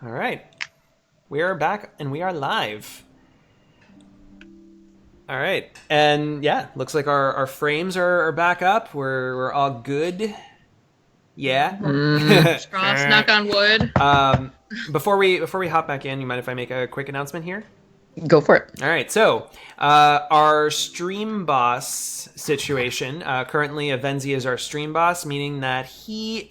All right. We are back and we are live. All right. And yeah, looks like our frames are back up. We're all good. Yeah. Cross, knock on wood. Before we hop back in, you mind if I make a quick announcement here? Go for it. All right, so our stream boss situation. Currently, Avenzi is our stream boss, meaning that he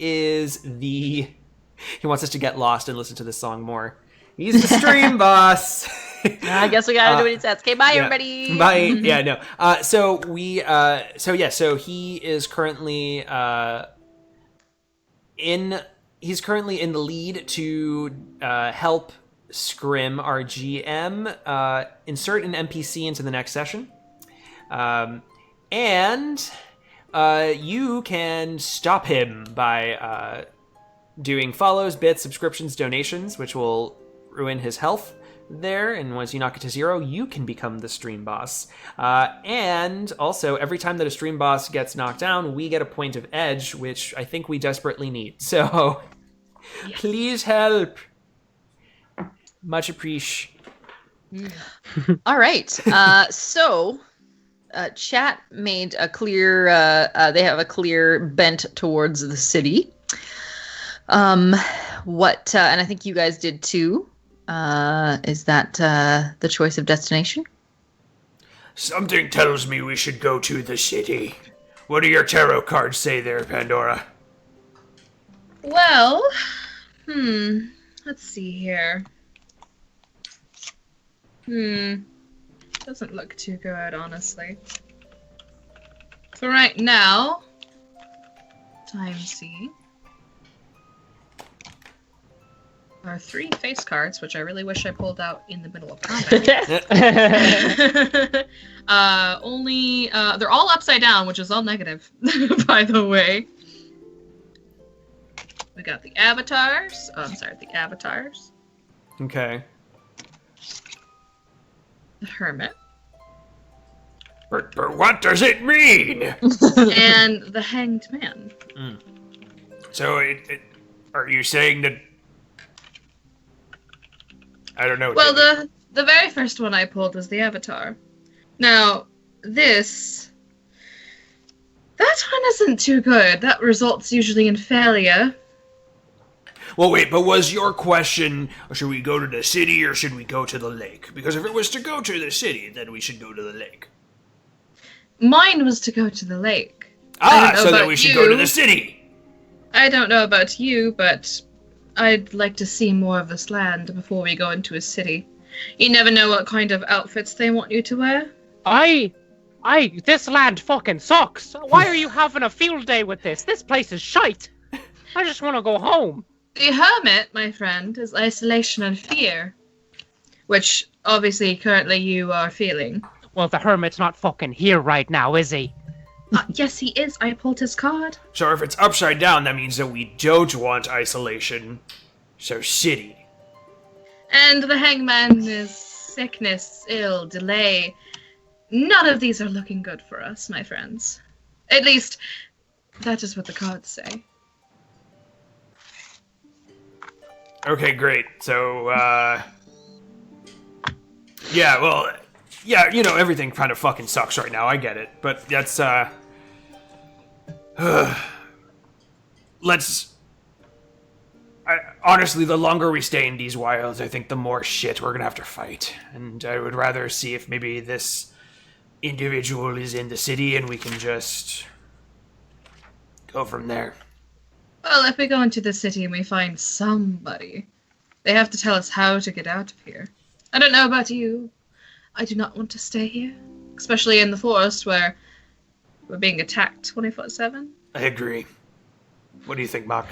wants us to get lost and listen to this song more. He's the stream boss. I guess we gotta do what he says. Okay, bye everybody. Bye. Yeah, no. So he is currently he's currently in the lead to help Scrim, our GM, insert an NPC into the next session. And you can stop him by doing follows, bits, subscriptions, donations, which will ruin his health there. And once you knock it to 0, you can become the stream boss. And also, every time that a stream boss gets knocked down, we get a point of edge, which I think we desperately need. So, yes. Please help. Much appreciated. All right. So, chat made a clear. They have a clear bent towards the city. And I think you guys did too. Is that the choice of destination? Something tells me we should go to the city. What do your tarot cards say there, Pandora? Well, let's see here. Doesn't look too good, honestly. For right now, time C. Are 3 face cards, which I really wish I pulled out in the middle of combat. They're all upside down, which is all negative, by the way. We got the avatars. The avatars. Okay. The hermit. But what does it mean? And the hanged man. So, are you saying that... I don't know. Well, the very first one I pulled was the Avatar. Now, that one isn't too good. That results usually in failure. Well, wait, but was your question, should we go to the city or should we go to the lake? Because if it was to go to the city, then we should go to the lake. Mine was to go to the lake. So then we should go to the city. I don't know about you, but I'd like to see more of this land before we go into a city. You never know what kind of outfits they want you to wear. This land fucking sucks. Why are you having a field day with this? This place is shite. I just want to go home. The hermit, my friend, is isolation and fear. Which, obviously, currently you are feeling. Well, the hermit's not fucking here right now, is he? Yes, he is. I pulled his card. So if it's upside down, that means that we don't want isolation. So city. And the hangman is sickness, ill, delay. None of these are looking good for us, my friends. At least, that is what the cards say. Okay, great. So, everything kind of fucking sucks right now. I get it. But that's, honestly, the longer we stay in these wilds, I think the more shit we're gonna have to fight. And I would rather see if maybe this individual is in the city and we can just go from there. Well, if we go into the city and we find somebody, they have to tell us how to get out of here. I don't know about you. I do not want to stay here. Especially in the forest where we're being attacked 24/7. I agree. What do you think, Mark?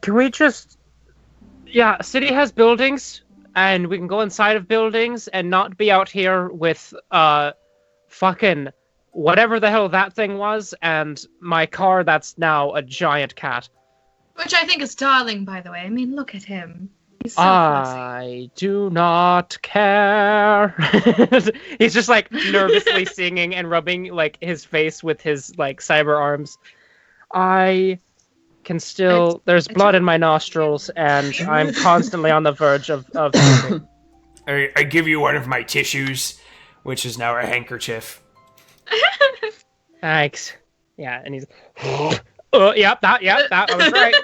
Can we just... Yeah, city has buildings, and we can go inside of buildings and not be out here with, fucking... whatever the hell that thing was, and my car that's now a giant cat. Which I think is darling, by the way. I mean, look at him. He's so classy. I do not care. He's just, like, nervously singing and rubbing, like, his face with his, like, cyber arms. I can still. There's blood in my nostrils, and I'm constantly on the verge of puking. I give you one of my tissues, which is now a handkerchief. Thanks. Yeah, and he's. Yep, that was right.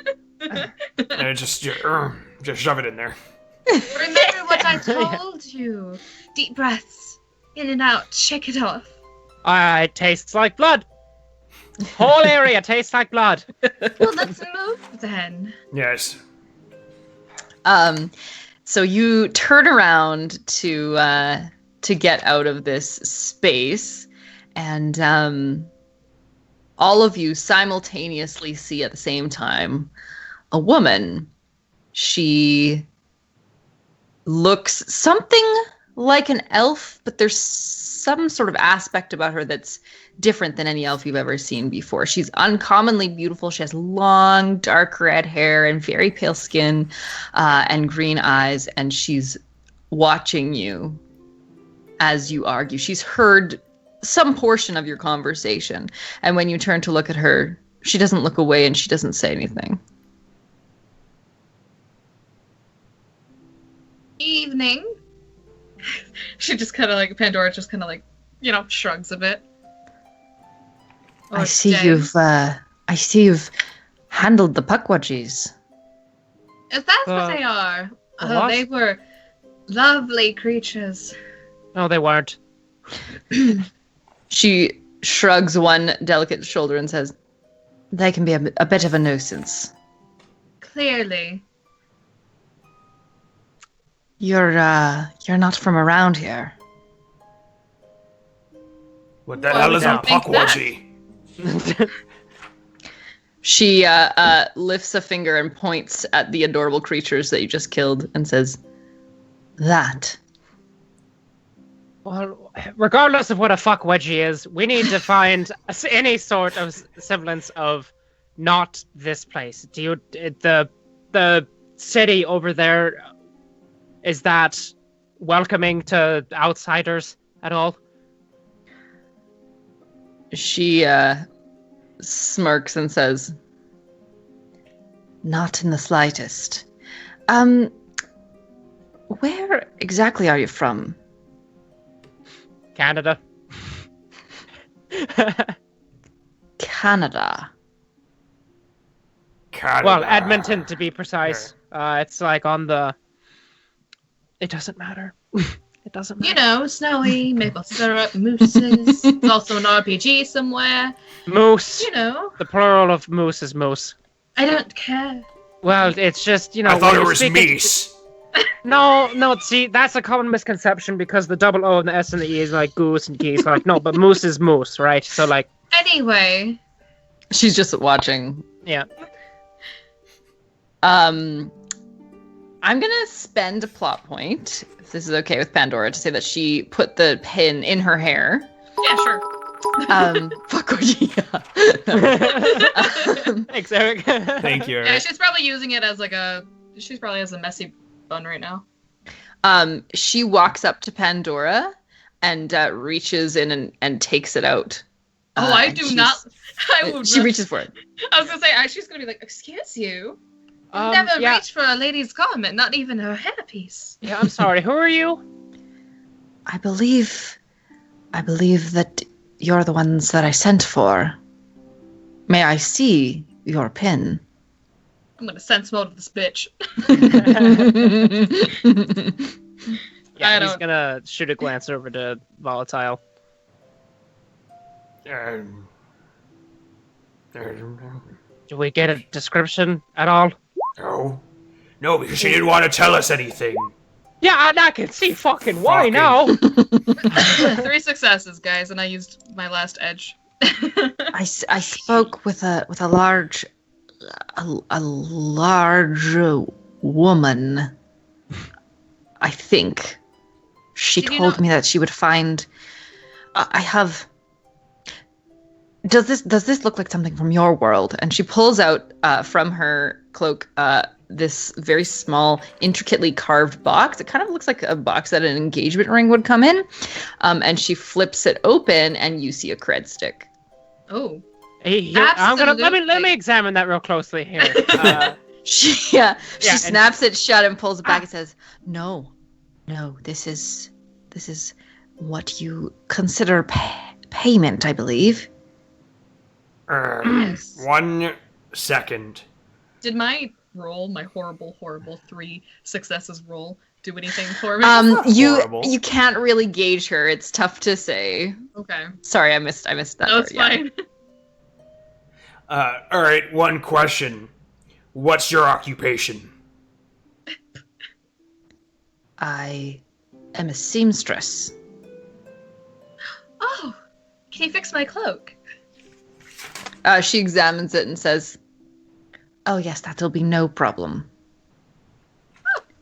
Just shove it in there. Remember what I told you. Deep breaths. In and out. Shake it off. It tastes like blood. Whole area tastes like blood. Well, let's move then. Yes. So you turn around to get out of this space, and all of you simultaneously see at the same time a woman. She looks something like an elf, but there's some sort of aspect about her that's different than any elf you've ever seen before. She's uncommonly beautiful. She has long, dark red hair and very pale skin and green eyes, and she's watching you as you argue. She's heard some portion of your conversation, and when you turn to look at her, she doesn't look away and she doesn't say anything. Evening. She just kind of like, Pandora just kind of like, shrugs a bit. I see you've handled the puckwudgies. If that's what they are. what? They were lovely creatures. No, they weren't. She shrugs one delicate shoulder and says, they can be a bit of a nuisance. Clearly. You're not from around here. What the hell is a puckwudgie? She lifts a finger and points at the adorable creatures that you just killed and says, that. Well, regardless of what a fuck wedgie is, we need to find any sort of semblance of not this place. Do you the city over there, is that welcoming to outsiders at all? She smirks and says, not in the slightest. Where exactly are you from? Canada. Canada. Well, Edmonton to be precise. It's like on the... It doesn't matter. It doesn't matter. Snowy, maple syrup, mooses. It's also an RPG somewhere. Moose. The plural of moose is moose. I don't care. Well, it's just, I thought it was meese. No, see, that's a common misconception because the double O and the S and the E is like goose and geese. Like, no, but moose is moose, right? So, like... Anyway. She's just watching. Yeah. I'm gonna spend a plot point, if this is okay with Pandora, to say that she put the pin in her hair. Yeah, sure. Fuck yeah. Thanks, Eric. Thank you, Eric. Yeah, she's probably using it as she probably has a messy bun right now. She walks up to Pandora and reaches in and takes it out. I do not. She reaches for it. I was gonna say, she's gonna be like, "Excuse you, never reached for a lady's garment, not even her hairpiece." Yeah, I'm sorry. Who are you? I believe that you're the ones that I sent for. May I see your pin? I'm gonna sense mode this bitch. Yeah, he's gonna shoot a glance over to Volatile. Do we get a description at all? No, because she didn't want to tell us anything. Yeah, and I can see fucking why now. 3 successes, guys, and I used my last edge. I spoke with a large woman. I think she told me that she would find. I have. Does this look like something from your world? And she pulls out from her cloak this very small, intricately carved box. It kind of looks like a box that an engagement ring would come in. And she flips it open, and you see a cred stick. Oh. I'm gonna let me Absolutely. examine that real closely here. She snaps it shut and pulls it back and says, "No, this is what you consider payment, I believe." Yes. 1 second. Did my roll, my horrible 3 successes roll, do anything for me? Horrible. You can't really gauge her. It's tough to say. Okay. Sorry, I missed that. No, part, it's yeah. fine. All right, one question. What's your occupation? I am a seamstress. Oh, can you fix my cloak? She examines it and says, "Oh yes, that'll be no problem."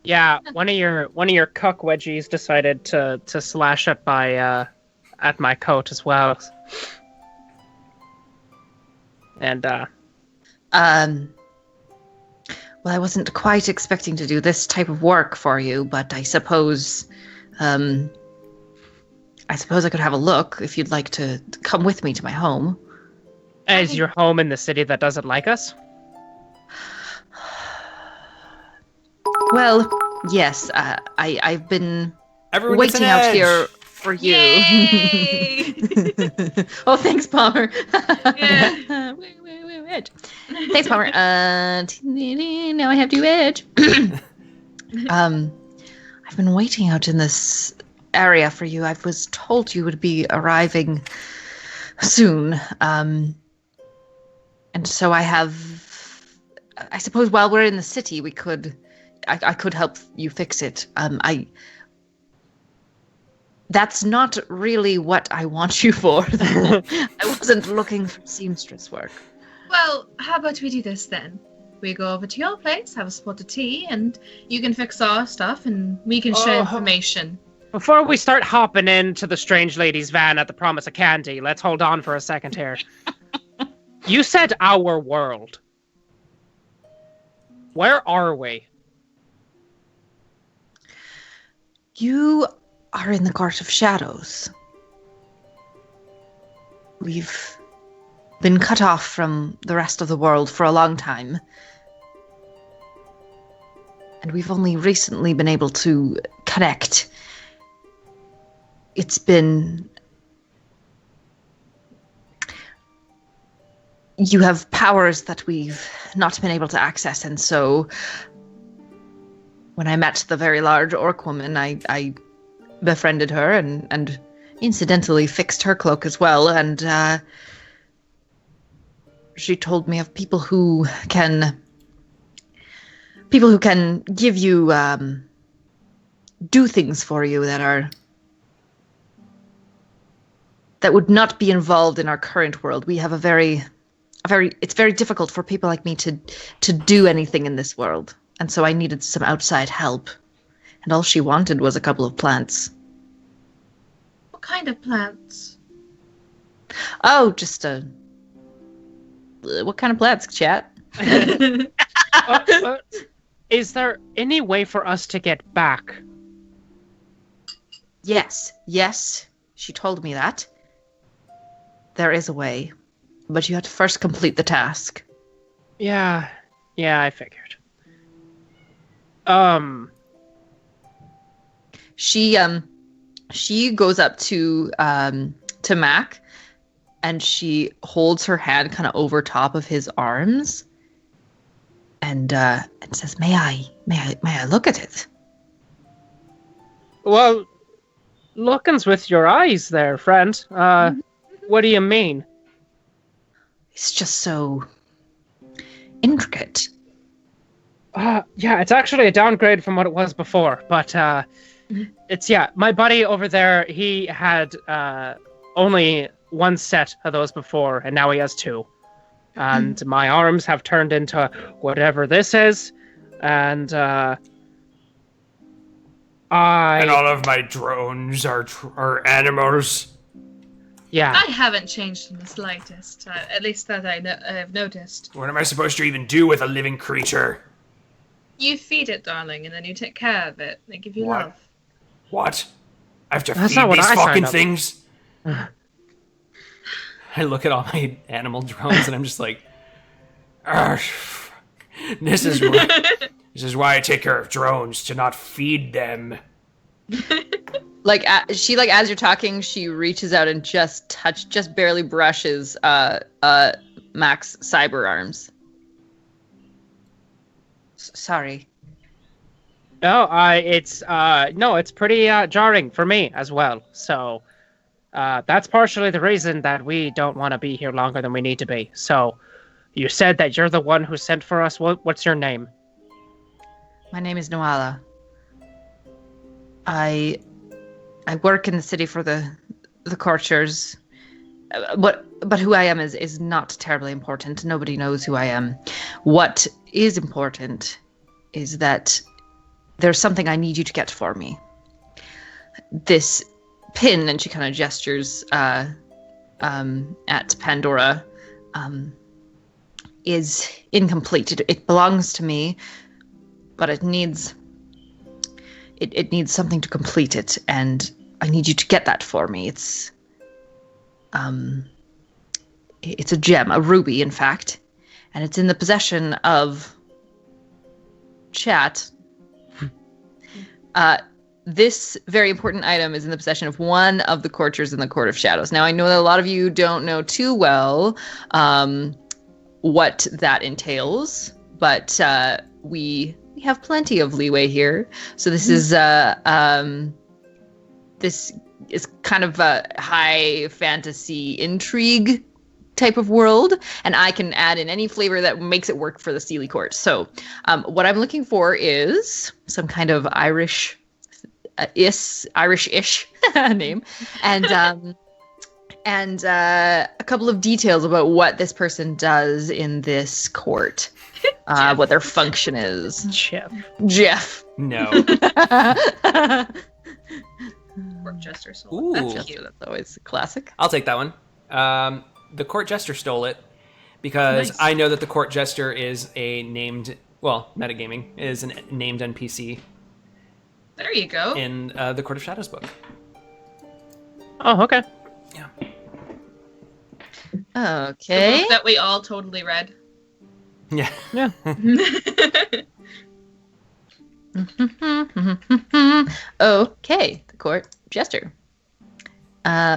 Yeah, one of your cuck wedgies decided to slash at my coat as well. And well, I wasn't quite expecting to do this type of work for you, but I suppose I could have a look if you'd like to come with me to my home. is your home in the city that doesn't like us? Well, yes, I've been Everyone gets an waiting out edge. here for you. Yay! Oh, thanks, Palmer. Yeah. Edge. Thanks, Palmer. Now I have to edge. I've been waiting out in this area for you. I was told you would be arriving soon. And so I suppose while we're in the city, I could help you fix it. That's not really what I want you for. I wasn't looking for seamstress work. Well, how about we do this then? We go over to your place, have a spot of tea, and you can fix our stuff, and we can share information. Before we start hopping into the strange lady's van at the promise of candy, let's hold on for a second here. You said our world. Where are we? You are in the Court of Shadows. We've been cut off from the rest of the world for a long time. And we've only recently been able to connect. It's been... You have powers that we've not been able to access, and so when I met the very large orc woman, I befriended her and incidentally fixed her cloak as well, and she told me of people who can give you do things for you that would not be involved in our current world. We have it's very difficult for people like me to do anything in this world, and so I needed some outside help, and all she wanted was a couple of plants. What kind of plants? Oh, just what kind of plants, chat? Is there any way for us to get back? Yes, she told me that. There is a way, but you have to first complete the task. Yeah, I figured. She goes up to Mac, and she holds her hand kind of over top of his arms, and says, "May I look at it?" Well, looking's with your eyes there, friend. What do you mean? It's just so intricate. Yeah, it's actually a downgrade from what it was before, but my buddy over there, he had only one set of those before, and now he has two. And my arms have turned into whatever this is, and And all of my drones are animals. Yeah. I haven't changed in the slightest, at least that I have noticed. What am I supposed to even do with a living creature? You feed it, darling, and then you take care of it. They give you What? love. What? I have to That's feed not what these I signed fucking up. things? I look at all my animal drones and I'm just like, "Argh, this is why I take care of drones, to not feed them." Like she like as you're talking, she reaches out and just barely brushes Mac's cyber arms. Sorry. No, it's pretty jarring for me as well. So that's partially the reason that we don't want to be here longer than we need to be. So you said that you're the one who sent for us. What's your name? My name is Noala. I work in the city for the Courtiers. But who I am is not terribly important. Nobody knows who I am. What is important is that there's something I need you to get for me. This pin, and she kind of gestures at Pandora, is incomplete. It belongs to me, but it needs something to complete it, and I need you to get that for me. It's a gem, a ruby, in fact, and it's in the possession of Chat. This very important item is in the possession of one of the Courtiers in the Court of Shadows. Now, I know that a lot of you don't know too well what that entails, but we have plenty of leeway here. So this is kind of a high fantasy intrigue type of world, and I can add in any flavor that makes it work for the Seelie Court. So what I'm looking for is some kind of Irish-ish name, and a couple of details about what this person does in this court, what their function is. Jeff. No. Court Jester soul. Ooh. That's cute. That's always a classic. I'll take that one. The Court Jester stole it because Nice. I know that the Court Jester is a named, well, metagaming is a named NPC There you go. in the Court of Shadows book. Oh, okay. Yeah. The Okay. book that we all totally read. Yeah. Yeah. Okay, the Court Jester.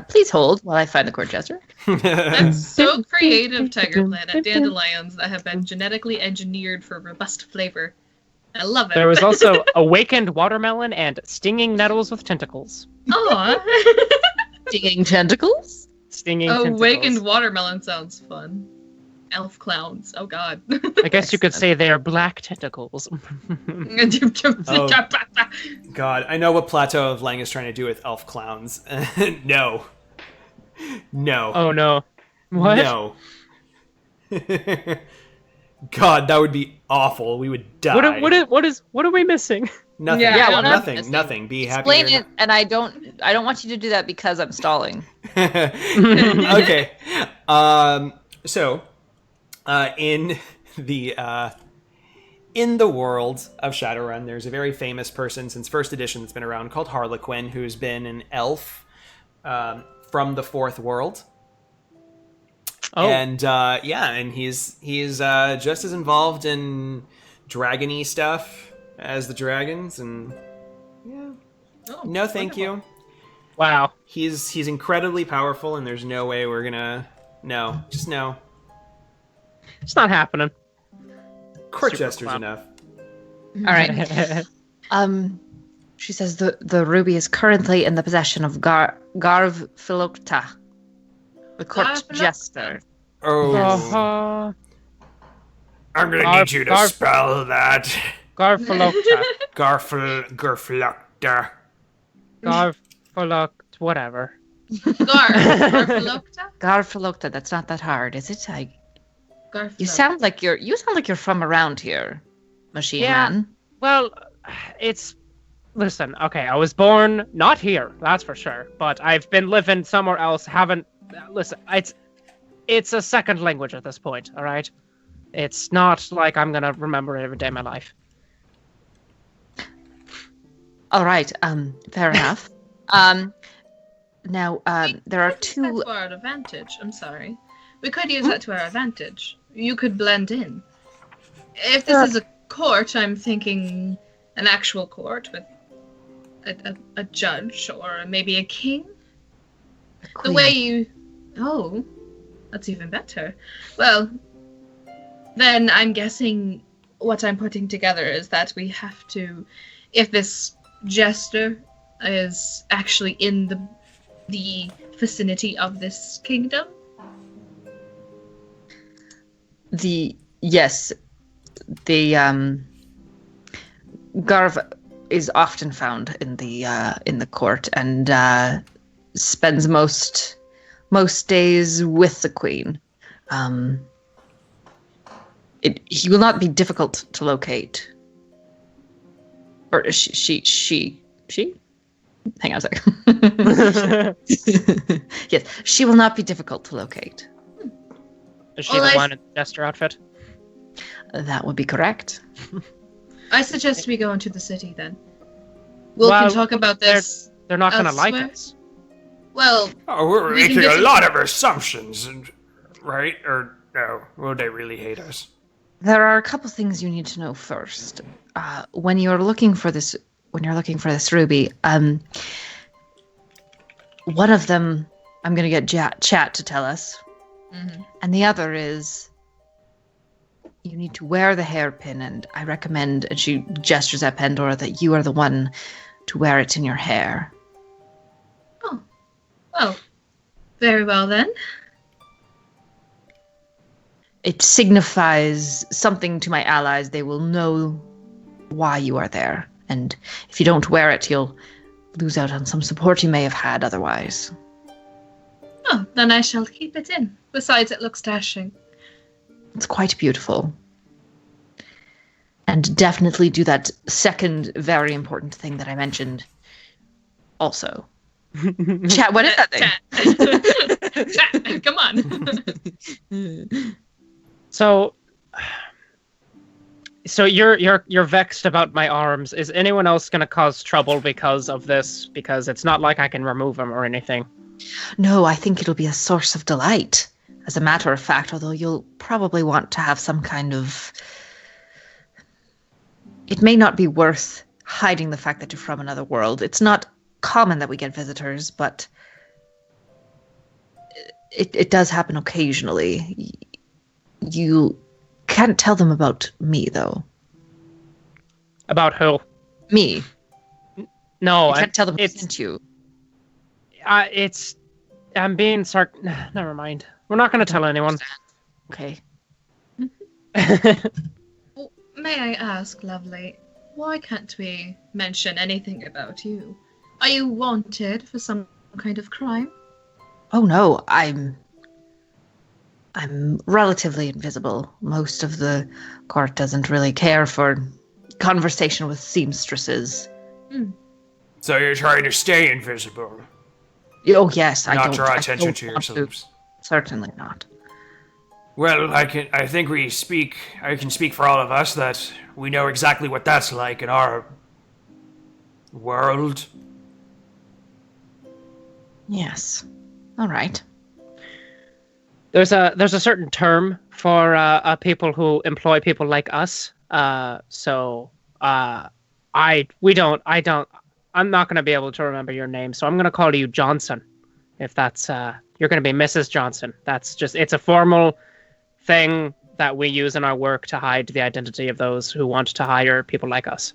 Please hold while I find the Court Jester. That's so creative, Tiger Planet dandelions that have been genetically engineered for robust flavor. I love it. There was also awakened watermelon and stinging nettles with tentacles. Aw. Stinging tentacles? Stinging tentacles. Awakened watermelon sounds fun. Elf clowns. Oh god. I guess you could say they are black tentacles. God, I know what Plateau of Lang is trying to do with elf clowns. No. No. Oh no. What? No. God, that would be awful. We would die. What are we missing? Nothing. Yeah, Yeah, what am I nothing. missing? Nothing. Be happy. Explain you're it, and I don't want you to do that because I'm stalling. Okay. So, in the world of Shadowrun, there's a very famous person since first edition that's been around called Harlequin, who's been an elf from the fourth world. Oh. And and he's just as involved in dragony stuff as the dragons, and yeah. Oh, No, thank wonderful. you. Wow. He's incredibly powerful, and there's no way we're gonna. No, just no. It's not happening. Court Super Jester's clown. enough. All right. She says the ruby is currently in the possession of Garv Philokta, the Court Garv Philokta. Jester. Oh, Uh-huh. I'm gonna Garf- need you to Garf- spell that. Garfalokta. Garfalokta. Garfalokt, whatever. Garfalokta? Garfalokta. That's not that hard, is it? Garfalokta. You sound like you're from around here, Machine Yeah. Man. Well, listen, okay, I was born not here, that's for sure, but I've been living somewhere else, listen, it's a second language at this point, all right? It's not like I'm gonna remember it every day of my life. All right. Fair enough. Now, there are We could use that two. to our advantage. I'm sorry. We could use that to our advantage. You could blend in. If this is a court, I'm thinking an actual court with a judge or maybe a king. The way you... Oh, that's even better. Well, then I'm guessing what I'm putting together is that we have to... If this jester is actually in the vicinity of this kingdom... Yes, the Garv is often found in the court and spends most days with the queen. He will not be difficult to locate. Or she? Hang on a second. Yes, she will not be difficult to locate. Is she the one in the jester outfit? That would be correct. I suggest we go into the city then. We can talk about this. They're not going to like elsewhere. us. Well, we're we can making a visit- lot of assumptions, right? Or no? Will they really hate us? There are a couple things you need to know first. When you're looking for this ruby, one of them I'm going to get Chat to tell us, and the other is you need to wear the hairpin, and I recommend, and she gestures at Pandora, that you are the one to wear it in your hair. Oh, well, very well then. It signifies something to my allies. They will know why you are there. And if you don't wear it, you'll lose out on some support you may have had otherwise. Oh, then I shall keep it in. Besides, it looks dashing. It's quite beautiful. And definitely do that second very important thing that I mentioned also. Chat, what is that thing? Chat, come on. So you're vexed about my arms. Is anyone else going to cause trouble because of this? Because it's not like I can remove them or anything. No, I think it'll be a source of delight. As a matter of fact, although you'll probably want to have some kind of... It may not be worth hiding the fact that you're from another world. It's not common that we get visitors, but it does happen occasionally. You can't tell them about me, though. About who? Me. No, You can't tell them who it's sent you. I'm being never mind. We're not going to tell anyone. Okay. Well, may I ask, lovely, why can't we mention anything about you? Are you wanted for some kind of crime? Oh no, I'm relatively invisible. Most of the court doesn't really care for conversation with seamstresses. So you're trying to stay invisible, Oh yes, I not don't. draw I attention don't to want yourselves. Certainly not. Well, I think I can speak for all of us that we know exactly what that's like in our world. Yes. All right. There's a certain term for people who employ people like us. I'm not going to be able to remember your name, so I'm going to call you Johnson. If that's you're going to be Mrs. Johnson. It's a formal thing that we use in our work to hide the identity of those who want to hire people like us.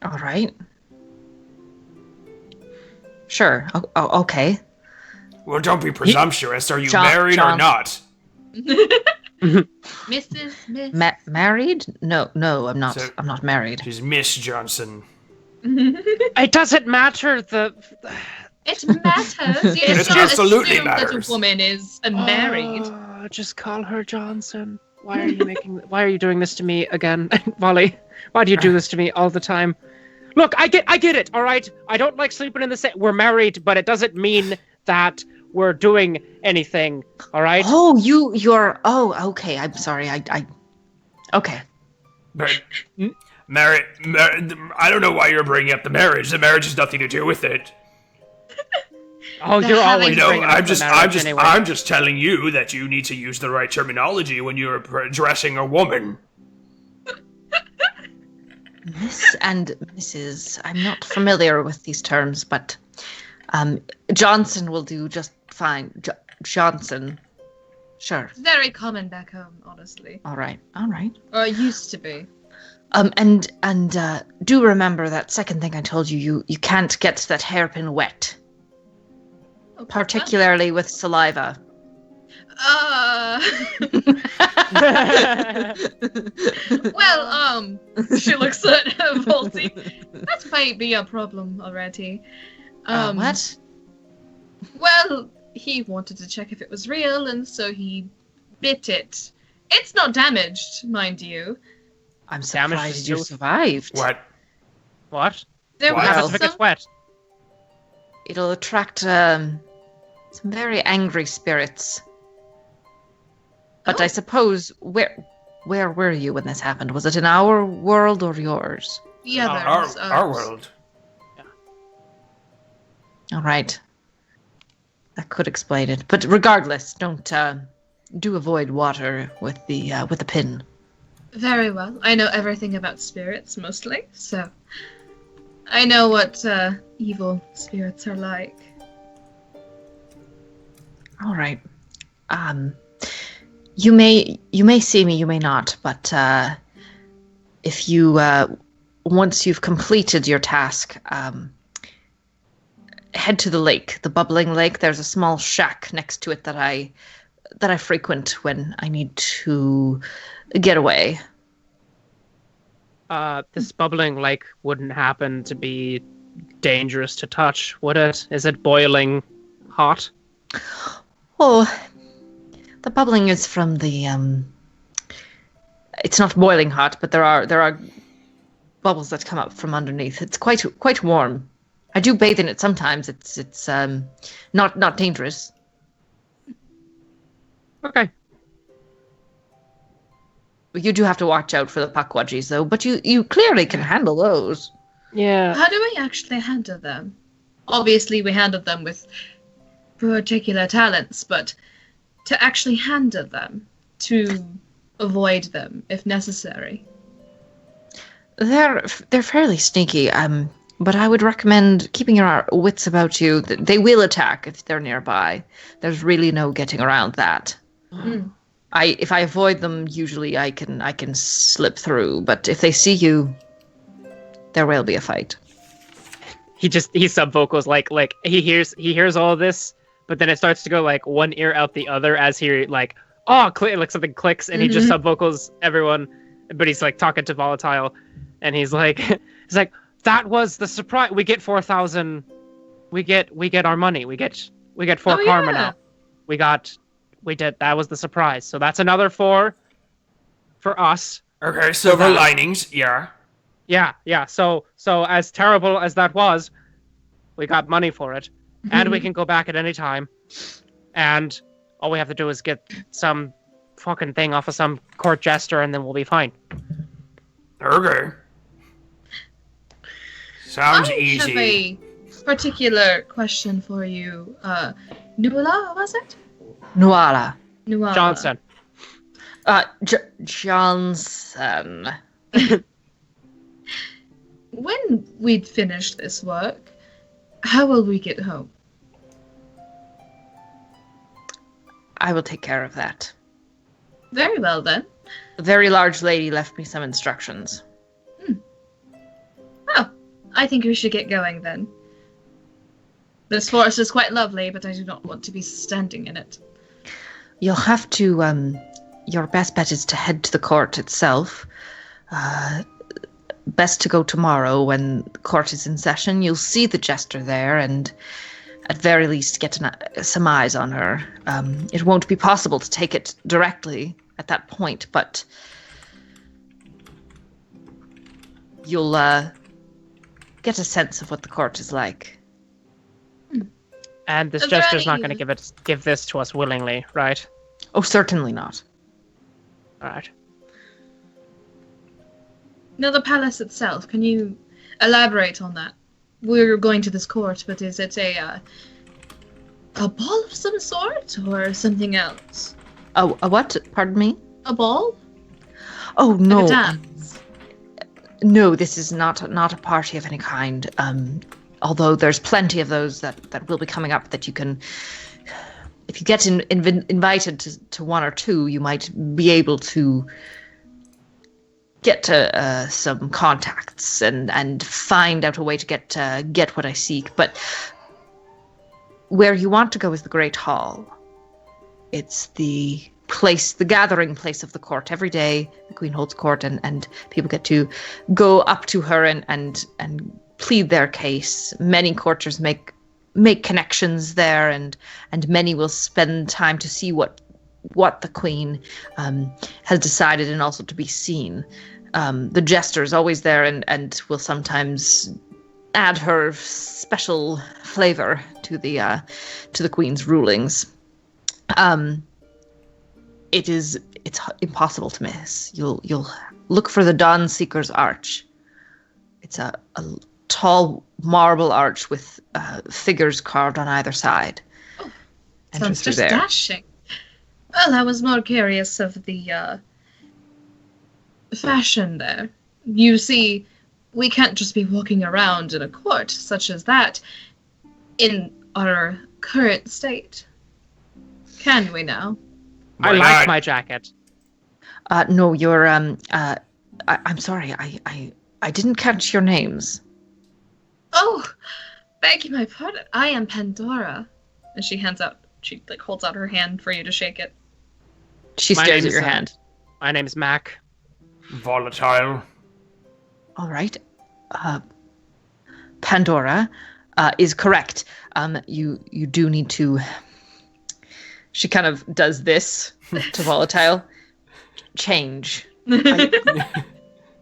All right. Sure. Okay. Well, don't be presumptuous. Are you John- married John- or not? Miss. Married? No, I'm not. So- I'm not married. She's Miss Johnson. It doesn't matter. It matters. You It don't absolutely assume that matters. a woman is married. Just call her Johnson. Why are you doing this to me again, Molly? Why do you do this to me all the time? Look, I get it. All right. I don't like sleeping in the same. We're married, but it doesn't mean that we're doing anything. All right. Oh, you're. Oh, okay. I'm sorry. I. Okay. But marriage. I don't know why you're bringing up the marriage. The marriage has nothing to do with it. Oh, They're you're having- always You know, bringing up the marriage anyway. I'm just telling you that you need to use the right terminology when you're addressing a woman. Miss and Mrs. I'm not familiar with these terms, but Johnson will do just fine. Johnson. Sure. It's very common back home, honestly. All right. Or it used to be. And do remember that second thing I told you. You can't get that hairpin wet, Oh, particularly with saliva. Well, she looks at Volty. That might be a problem already. What? Well, he wanted to check if it was real, and so he bit it. It's not damaged, mind you. I'm Damaged surprised to you you. survived. What? There What? What happens was if it gets some... wet? It'll attract some very angry spirits. But I Oh. suppose where were you when this happened? Was it in our world or yours? Yeah, Our world. All right. That could explain it. But regardless, don't do avoid water with the pin. Very well. I know everything about spirits, mostly, so... I know what evil spirits are like. All right. You may see me, you may not, but if you once you've completed your task, head to the lake, the bubbling lake. There's a small shack next to it that I frequent when I need to get away. This bubbling lake wouldn't happen to be dangerous to touch, would it? Is it boiling hot? Oh, the bubbling is from the it's not boiling hot, but there are bubbles that come up from underneath. It's quite warm. I do bathe in it sometimes. It's not dangerous. Okay. You do have to watch out for the puckwudgies, though. But you clearly can handle those. Yeah. How do we actually handle them? Obviously, we handle them with particular talents, but to actually handle them, to avoid them if necessary. They're fairly sneaky. But I would recommend keeping your wits about you. They will attack if they're nearby. There's really no getting around that. Mm. If I avoid them, usually I can slip through. But if they see you, there will be a fight. He sub vocals like he hears all of this, but then it starts to go like one ear out the other as he like like something clicks and he just sub vocals everyone, but he's like talking to Volatile, and he's like that was the surprise. We get 4,000. We get our money. We get 4 karma now. We did. That was the surprise. So that's another 4 for us. Okay, silver linings, yeah. Yeah. So as terrible as that was, we got money for it, and we can go back at any time, and all we have to do is get some fucking thing off of some court jester, and then we'll be fine. Okay. Sounds easy. I have a particular question for you. Nuala, was it? Nuala. Nuala. Johnson. Johnson. When we'd finished this work, how will we get home? I will take care of that. Very well, then. A very large lady left me some instructions. Oh, I think we should get going, then. This forest is quite lovely, but I do not want to be standing in it. You'll have to, your best bet is to head to the court itself. Best to go tomorrow when the court is in session. You'll see the jester there and at very least get some eyes on her. It won't be possible to take it directly at that point, but you'll get a sense of what the court is like. And this Is there jester's not any- going to give this to us willingly, right? Oh, certainly not. All right. Now, the palace itself, can you elaborate on that? we're going to this court, but is it a ball of some sort or something else? A what? Pardon me? A ball? Oh no. Like a dance? No, this is not a party of any kind. Although there's plenty of those that will be coming up that you can. If you get invited to one or two, you might be able to get to some contacts and find out a way to get what I seek. But where you want to go is the Great Hall. It's the gathering place of the court. Every day the Queen holds court and people get to go up to her and plead their case. Many courtiers make connections there, and many will spend time to see what the Queen has decided and also to be seen. The jester is always there and will sometimes add her special flavor to the Queen's rulings. It's impossible to miss. You'll look for the Dawn Seeker's Arch. It's a tall marble arch with figures carved on either side. Oh, Entrance sounds through just there. dashing. Well, I was more curious of the fashion there. You see, we can't just be walking around in a court such as that in our current state. Can we now? I like my jacket. No, you're I'm sorry. I didn't catch your names. Oh, beg my pardon. I am Pandora. And she holds out her hand for you to shake it. She My stares name at your is, hand. My name's Mac. Volatile. All right. Pandora is correct. You do need to. She kind of does this to Volatile. Change.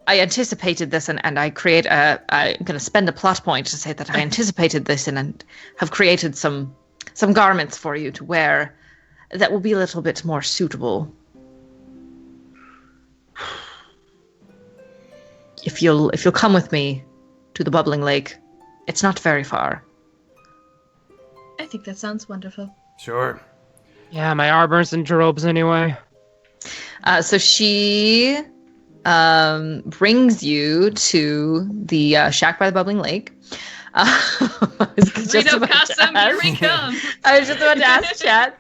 I anticipated this, and I'm going to spend a plot point to say that I anticipated this and have created some garments for you to wear that will be a little bit more suitable. If you'll come with me to the Bubbling Lake, it's not very far. I think that sounds wonderful. Sure. Yeah, my armor's in robes anyway. So she brings you to the shack by the Bubbling Lake. Reno custom, here we come. I was just about to ask Chat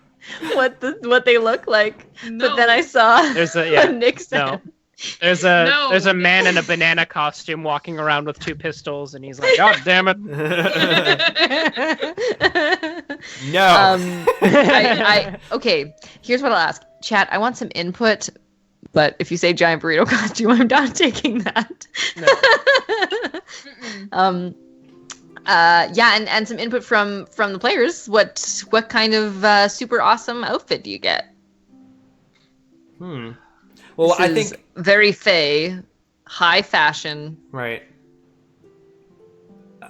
what they look like, No. but then I saw There's a Nick said. no. There's a man in a banana costume walking around with two pistols, and he's like, "God damn it!" No. Okay. Here's what I'll ask, Chat. I want some input, but if you say giant burrito costume, I'm not taking that. No. Yeah, and some input from the players. What kind of super awesome outfit do you get? Well, This I is think very fey, high fashion. right.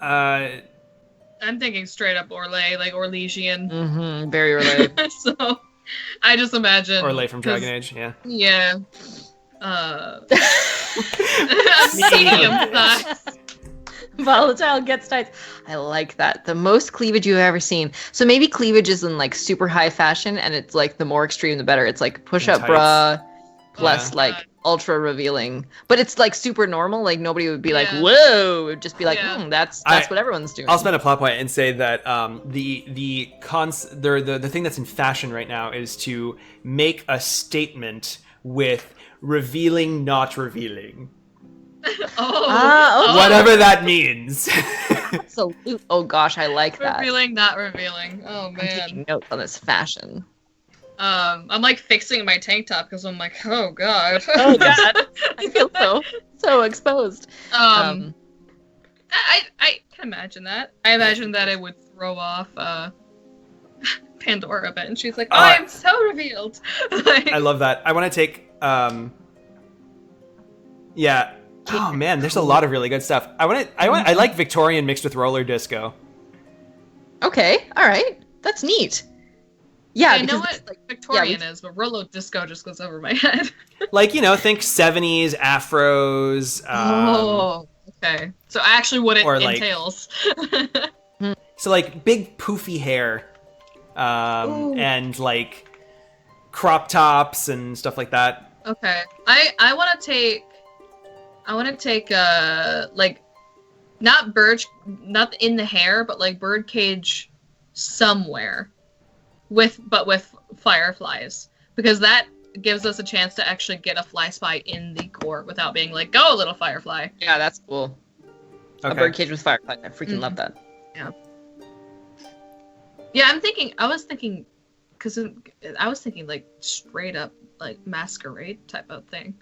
I'm thinking straight up Orlais, like Orlesian. Mm-hmm, very related. So I just imagine. Orlais from 'cause- Dragon Age, yeah. Yeah. Medium size. Volatile gets tights. I like that. The most cleavage you've ever seen. So maybe cleavage is in like super high fashion, and it's like the more extreme the better. It's like push-up Tights. bra plus Yeah. like ultra revealing, but it's like super normal. Like nobody would be like, Yeah. "Whoa!" It would just be like, Yeah. "That's what everyone's doing." I'll spend a plot point and say that the thing that's in fashion right now is to make a statement with revealing, not revealing. Oh. Whatever that means. So, oh gosh, I like that. Revealing, not revealing. Oh I'm man. taking notes on this fashion. I'm like fixing my tank top because I'm like, oh god. Oh god, I feel so exposed. I can imagine that. I imagine that it would throw off Pandora a bit, and she's like, Oh, I'm so revealed. Like, I love that. I want to take yeah. Oh man, there's a lot of really good stuff. I like Victorian mixed with roller disco. Okay, all right, that's neat. Yeah, I know because what like Victorian is, but Rolo Disco just goes over my head. Like, think 70s afros. Oh, Okay. So actually what it Or, like- entails. So like big poofy hair, Ooh. and like crop tops and stuff like that. Okay. I want to take like not in the hair, but like birdcage somewhere with fireflies, because that gives us a chance to actually get a fly spy in the court without being like, go little firefly. Yeah, that's cool. A Okay. birdcage with firefly. I freaking love that. Yeah, I was thinking like straight up like masquerade type of thing.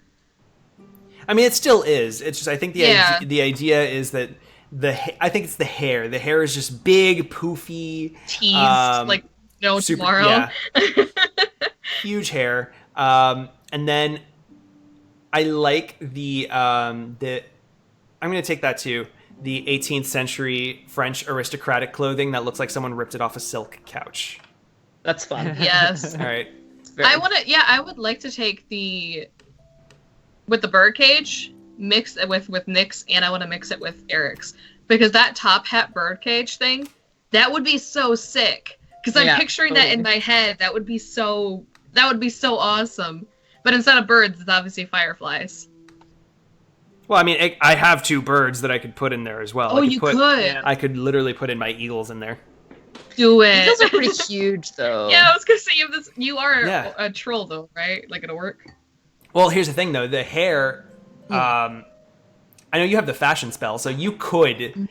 I mean, it still is. It's just I think Yeah. the idea is that I think it's the hair. The hair is just big, poofy, Teased like no super, tomorrow. yeah, huge hair. And then I like the I'm gonna take that too. The 18th century French aristocratic clothing that looks like someone ripped it off a silk couch. That's fun. Yes. All right. I would like to take with the birdcage, mix it with Nick's, and I want to mix it with Eric's. Because that top hat birdcage thing, that would be so sick. Because I'm picturing that in my head. That would be so awesome. But instead of birds, it's obviously fireflies. Well, I mean, I have 2 birds that I could put in there as well. Oh, you could. I could literally put in my eagles in there. Do it. Eagles are pretty huge, though. Yeah, I was gonna say you are Yeah. a troll though, right? Like it'll work. Well, here's the thing, though. The hair, I know you have the fashion spell, so you could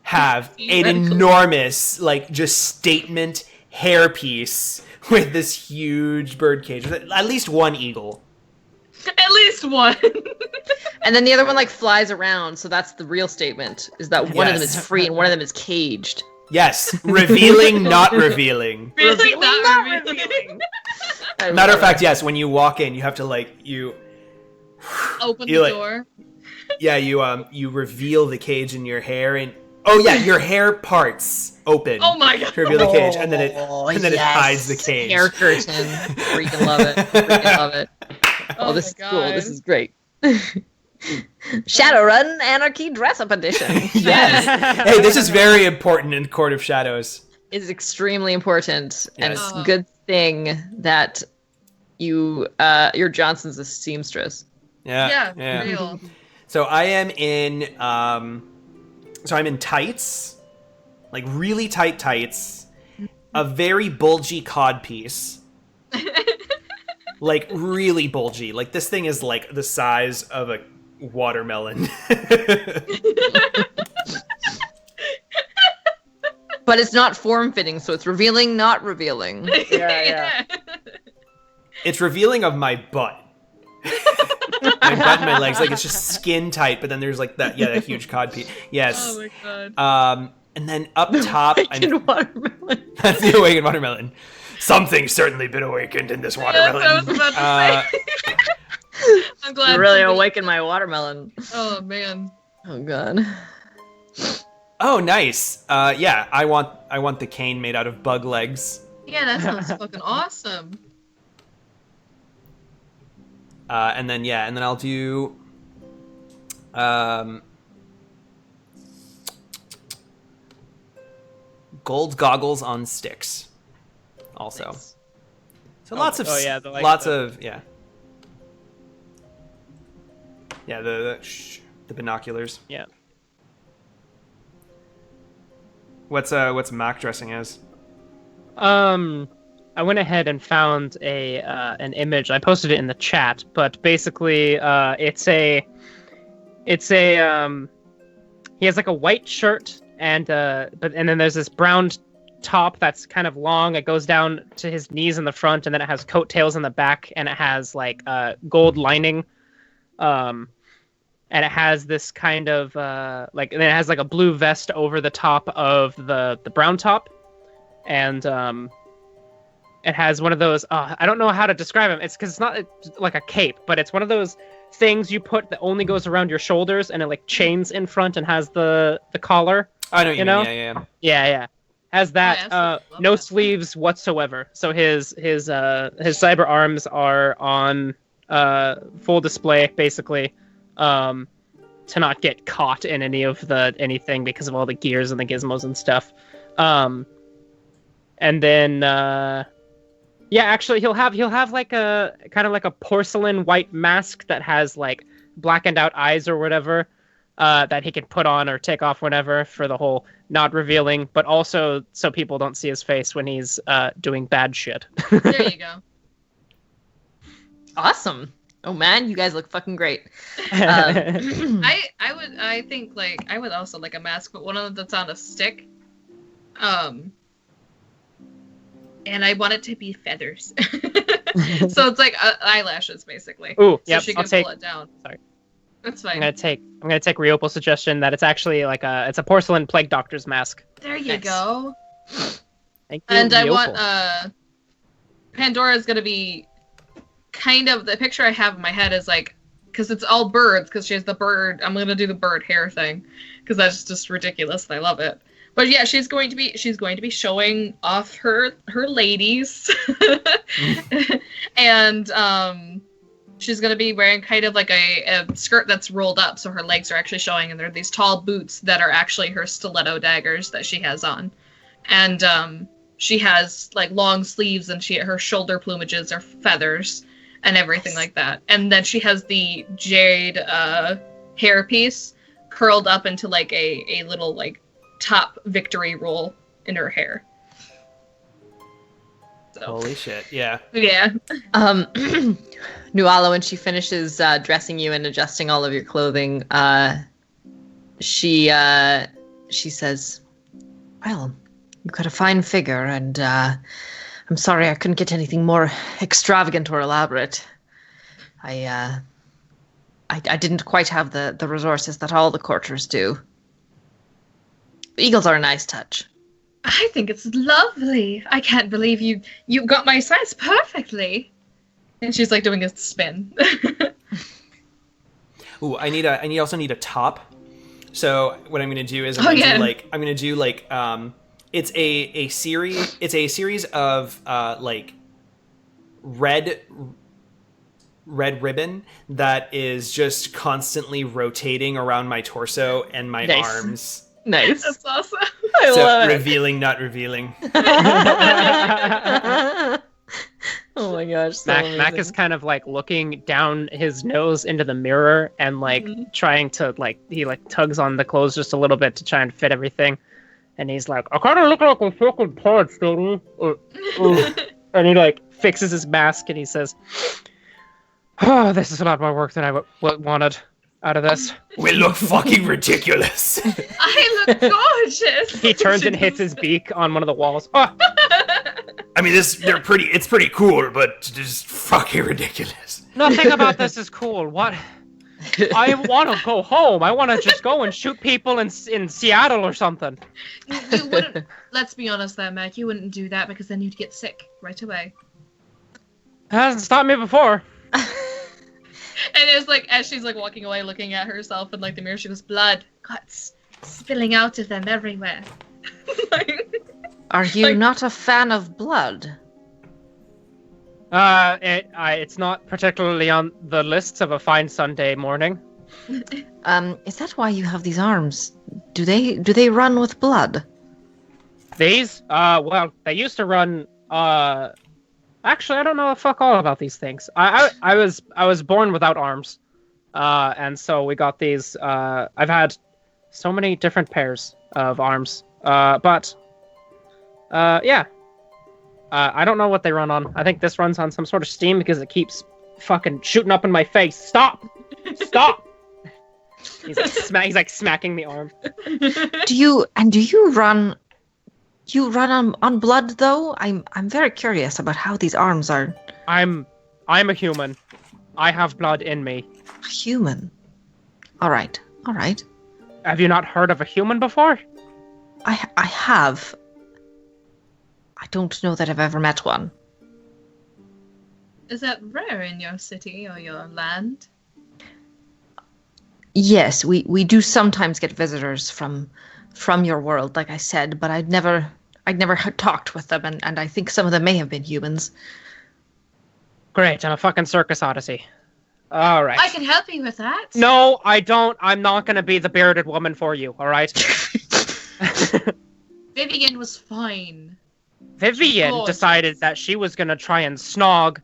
have an enormous, like, just statement hairpiece with this huge birdcage with at least one eagle. At least one. And then the other one like flies around, so that's the real statement: is that one of them is free and one of them is caged. Yes, revealing, not revealing. Really not revealing. Matter of fact, yes. When you walk in, you have to Open You, the like- door. you reveal the cage in your hair, and your hair parts open. Oh my god. To reveal the cage, and then it yes. hides the cage. Hair curtain. Freaking love it. Freaking love it. Oh, this is my cool. God. This is great. Shadowrun Anarchy Dress-Up Edition Yes. Hey, this is very important in Court of Shadows. is extremely important, and Yes. it's a good thing that your Johnson's a seamstress. Yeah, real. So I am in I'm in tights, like really tight tights, a very bulgy cod piece. Like really bulgy. Like this thing is like the size of a watermelon. But it's not form-fitting, so it's revealing, not revealing. Yeah. It's revealing of my butt. My butt and my legs, like it's just skin tight, but then there's like that huge cod piece. Yes. Oh my god. And then up top Awakened watermelon. that's the awakened watermelon. Something's certainly been awakened in this watermelon. That's what I was about to say. I'm glad. You really somebody- awakened my watermelon. Oh man. Oh god. Oh, nice. I want the cane made out of bug legs. Yeah, that sounds fucking awesome. And then I'll do gold goggles on sticks. Also. Nice. So lots of the binoculars. Yeah. What's Mac dressing as? I went ahead and found an image. I posted it in the chat, but basically, it's a he has like a white shirt and then there's this brown top that's kind of long. It goes down to his knees in the front, and then it has coattails in the back, and it has like gold lining, and it has this kind of and then it has like a blue vest over the top of the brown top, and it has one of those I don't know how to describe him. It's because it's not like a cape, but it's one of those things you put that only goes around your shoulders, and it like chains in front and has the collar. I know what you know? mean. Yeah. Has that love no that. sleeves whatsoever. So his cyber arms are on full display basically. get caught in anything because of all the gears and the gizmos and stuff. And then actually he'll have like a kind of like a porcelain white mask that has like blackened out eyes or whatever that he can put on or take off whenever for the whole not revealing, but also so people don't see his face when he's doing bad shit. There you go. Awesome. Oh man, you guys look fucking great. I think like I would also like a mask, but one of them that's on a stick. And I want it to be feathers. So it's like eyelashes, basically. Ooh, so yep, she can pull it down. Sorry. That's fine. I'm gonna take Ryopal's suggestion that it's actually like it's a porcelain plague doctor's mask. There you Nice. go. Thank you, And I Ryopal. want Pandora's gonna be kind of the picture I have in my head is like, because it's all birds, because she has the bird. I'm gonna do the bird hair thing because that's just ridiculous and I love it. But yeah, she's going to be showing off her ladies, and she's going to be wearing kind of like a skirt that's rolled up, so her legs are actually showing, and there are these tall boots that are actually her stiletto daggers that she has on, and she has like long sleeves, and her shoulder plumages are feathers and everything like that, and then she has the jade hair piece curled up into like a little like top victory roll in her hair. So. Holy shit! Yeah. Yeah. Nuala, when she finishes dressing you and adjusting all of your clothing, she says, "Well, you've got a fine figure, and I'm sorry I couldn't get anything more extravagant or elaborate. I didn't quite have the resources that all the courtiers do. Eagles are a nice touch." I think it's lovely. I can't believe you got my size perfectly. And she's like doing a spin. Ooh, I also need a top. So what I'm gonna do is it's a series of like red ribbon that is just constantly rotating around my torso and my Nice. arms. Nice. That's awesome. I love it. Revealing, not revealing. Oh my gosh. So Mac is amazing. kind of like looking down his nose into the mirror and like trying to he tugs on the clothes just a little bit to try and fit everything, and he's like, "I kind of look like a fucking pants, don't I?" And he like fixes his mask and he says, "Oh, this is a lot more work than I wanted out of this." We look fucking ridiculous. I look gorgeous. He turns and hits his beak on one of the walls. Oh, I mean, it's pretty cool, but just fucking ridiculous. nothing about this is cool. What? I want to go home. I want to just go and shoot people in Seattle or something. You wouldn't. Let's be honest, there, Mac. You wouldn't do that because then you'd get sick right away. Hasn't stopped me before. And it's like as she's like walking away, looking at herself in like the mirror, she goes, "Blood, guts, spilling out of them everywhere." Are you like- not a fan of blood? It's not particularly on the lists of a fine Sunday morning. Is that why you have these arms? Do they run with blood? These? Well, they used to run, actually, I don't know the fuck all about these things. I was born without arms. And so we got these, I've had so many different pairs of arms. But I don't know what they run on. I think this runs on some sort of steam because it keeps fucking shooting up in my face. Stop! Stop! He's like smacking the arm. Do you run? You run on blood though? I'm very curious about how these arms are. I'm a human. I have blood in me. A human. All right. Have you not heard of a human before? I have. I don't know that I've ever met one. Is that rare in your city or your land? Yes, we do sometimes get visitors from your world, like I said, but I'd never had talked with them, and I think some of them may have been humans. Great, I'm a fucking circus odyssey. All right. I can help you with that. No, I don't. I'm not gonna be the bearded woman for you. All right. Vivian was fine. Vivian Gorgeous. decided that she was gonna try and snog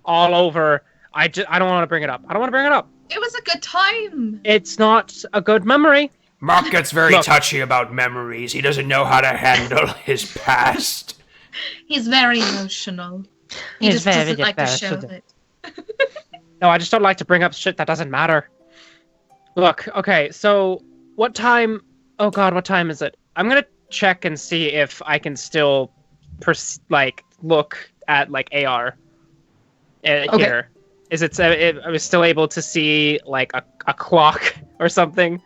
all over. I don't want to bring it up. I don't want to bring it up. It was a good time. It's not a good memory. Mark gets very Look. touchy about memories. He doesn't know how to handle his past. He's very emotional. He He's just very doesn't like to show emotional. it. No, I just don't like to bring up shit that doesn't matter. Look, okay, so what time? Oh God, what time is it? I'm gonna check and see if I can still, look at AR here. Is it? I was still able to see like a clock or something.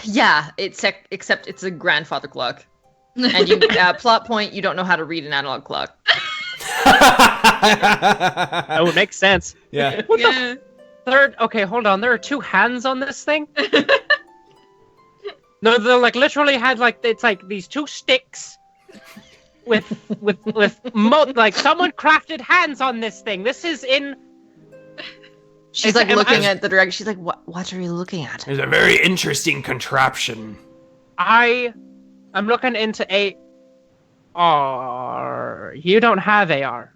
Yeah, except it's a grandfather clock. And you plot point, you don't know how to read an analog clock. Oh, it makes sense. Yeah. What the Yeah. third? Okay, hold on. There are two hands on this thing. No, they're literally had it's these two sticks with someone crafted hands on this thing. This is in. She's looking at the direction. She's like, "What are you looking at?" It's a very interesting contraption. I'm looking into AR. You don't have AR.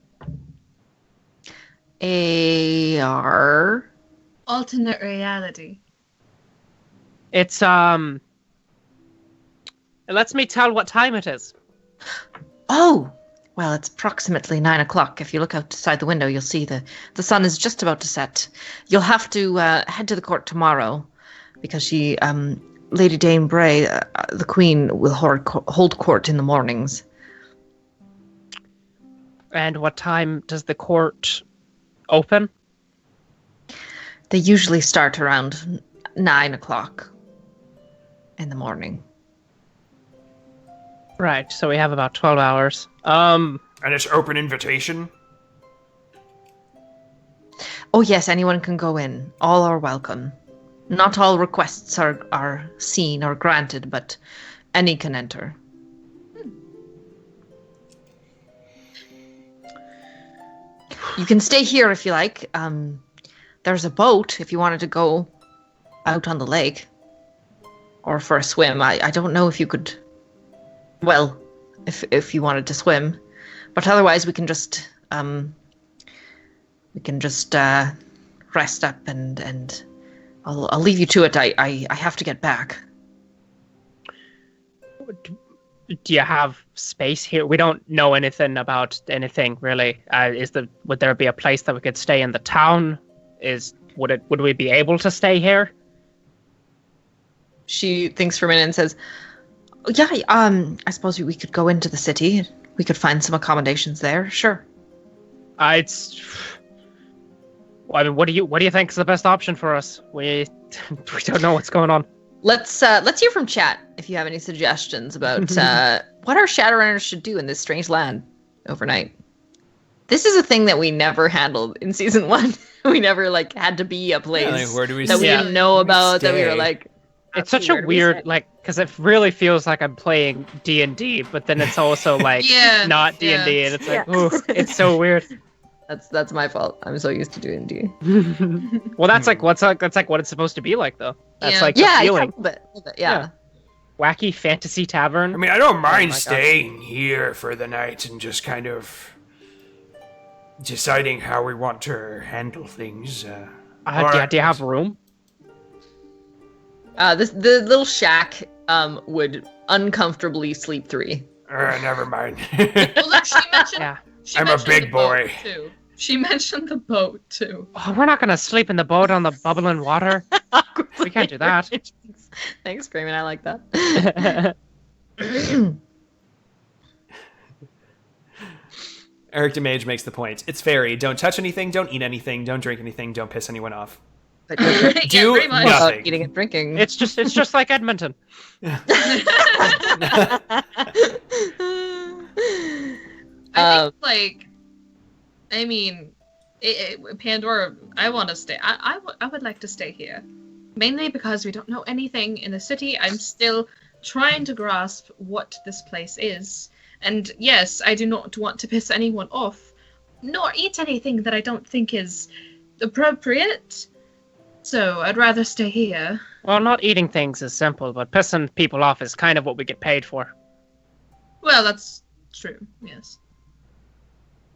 AR. Alternate reality. It's It lets me tell what time it is. Oh, well, it's approximately 9 o'clock. If you look outside the window, you'll see the sun is just about to set. You'll have to head to the court tomorrow because Lady Dame Bray, the Queen, will hold court in the mornings. And what time does the court open? They usually start around 9 o'clock in the morning. Right, so we have about 12 hours. And it's open invitation? Oh yes, anyone can go in. All are welcome. Not all requests are seen or granted, but any can enter. You can stay here if you like. There's a boat if you wanted to go out on the lake. Or for a swim. I don't know if you could... Well, if you wanted to swim. But otherwise we can just rest up and I'll leave you to it. I have to get back. Do you have space here? We don't know anything about anything really. Would there be a place that we could stay in the town? Would we be able to stay here? She thinks for a minute and says, "Yeah, I suppose we could go into the city. We could find some accommodations there. Sure." I mean, what do you think is the best option for us? We don't know what's going on. Let's hear from chat if you have any suggestions about what our Shadowrunners should do in this strange land overnight. This is a thing that we never handled in season 1. We never had to be a place Where do we that we stay? didn't know about. That we were Stay. like, It's such a weird because it really feels like I'm playing D&D, but then it's also Yeah, not D&D, yeah. and it's ooh, it's so weird. That's my fault. I'm so used to doing D. Well, that's what it's supposed to be like, though. That's Yeah. the feeling. But yeah. Wacky fantasy tavern. I mean, I don't mind my God. staying here for the night and just kind of deciding how we want to handle things. Do you have room? The little shack would uncomfortably sleep 3. Never mind. Well, look, she mentioned. Yeah. She I'm a mentioned big the boat, boy. too. She mentioned the boat too. Oh, we're not gonna sleep in the boat on the bubbling water. We can't do that. Thanks, Grayman. I like that. Eric DeMage makes the point. It's fairy. Don't touch anything, don't eat anything, don't drink anything, don't piss anyone off. But Do pretty much. nothing. eating and drinking. It's just like Edmonton. I think Pandora. I want to stay. I would like to stay here, mainly because we don't know anything in the city. I'm still trying to grasp what this place is, and yes, I do not want to piss anyone off, nor eat anything that I don't think is appropriate. So I'd rather stay here. Well, not eating things is simple, but pissing people off is kind of what we get paid for. Well, that's true, yes.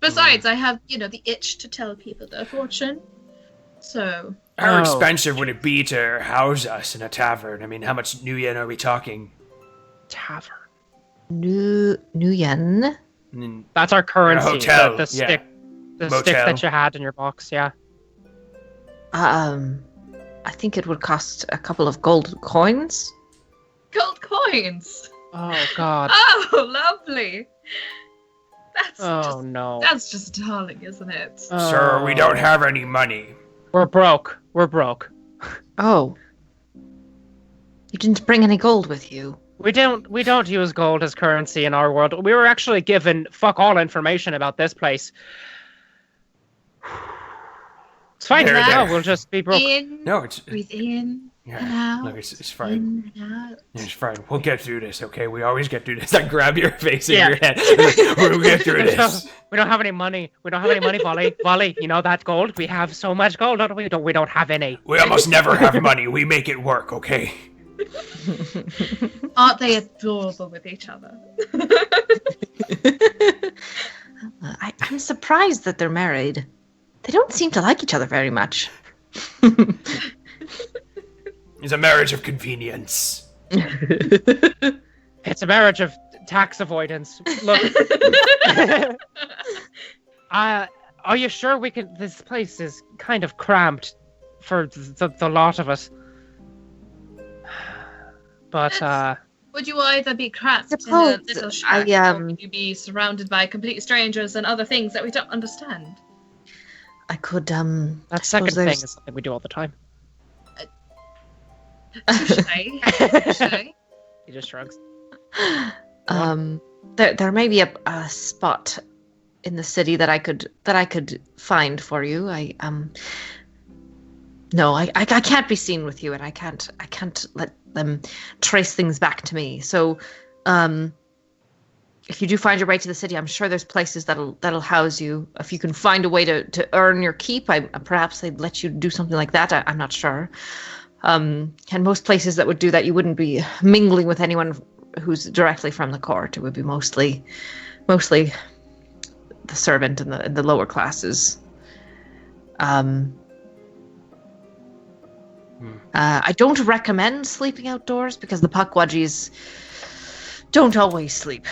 Besides, I have, the itch to tell people their fortune. So... How Oh. expensive would it be to house us in a tavern? I mean, how much new yen are we talking? Tavern. New yen. Mm, That's our currency. hotel, The yeah. stick. The Motel. stick that you had in your box, yeah. I think it would cost a couple of gold coins. Gold coins! Oh, God. Oh, lovely! No. That's just darling, isn't it? Sir, we don't have any money. We're broke. We're broke. Oh. You didn't bring any gold with you. We don't use gold as currency in our world. We were actually given fuck all information about this place. It's fine. There, No, there. we'll just be broke. In, No, it's breathe in, and yeah. out. Look, it's fine. In and out. It's fine. We'll get through this, okay? We always get through this. I grab your face in Yeah. your head. We'll get through this. We don't have any money. We don't have any money, Volley. Volley, you know that gold? We have so much gold, don't we? We don't have any. We almost never have money. We make it work, okay? Aren't they adorable with each other? I'm surprised that they're married. They don't seem to like each other very much. It's a marriage of convenience. It's a marriage of tax avoidance. Look. Are you sure we can... This place is kind of cramped for the lot of us. But, Would you either be cramped in a Suppose little shack, I, or would you be surrounded by complete strangers and other things that we don't understand? I could, that I second suppose thing there's- is something we do all the time. Touché. He just shrugs. There may be a spot in the city that I could find for you. No, I can't be seen with you, and I can't let them trace things back to me. So, if you do find your way to the city, I'm sure there's places that'll house you. If you can find a way to earn your keep, perhaps they'd let you do something like that. I'm not sure. And most places that would do that, you wouldn't be mingling with anyone who's directly from the court. It would be mostly the servant and the lower classes. I don't recommend sleeping outdoors because the Pukwudgies don't always sleep.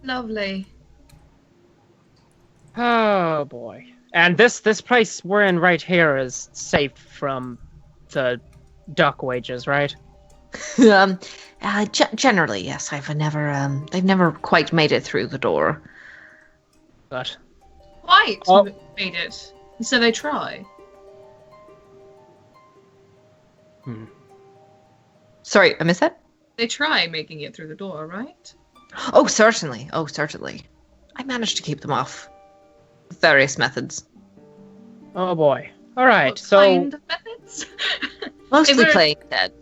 Lovely. Oh boy. And this place we're in right here is safe from the duck wages, right? Generally, yes. They've never quite made it through the door. But Quite Oh. made it. So they try. Sorry, I missed that? They try making it through the door, right? Oh, certainly. I managed to keep them off. With various methods. oh boy. All right. What So kind of methods? Mostly we're- playing dead.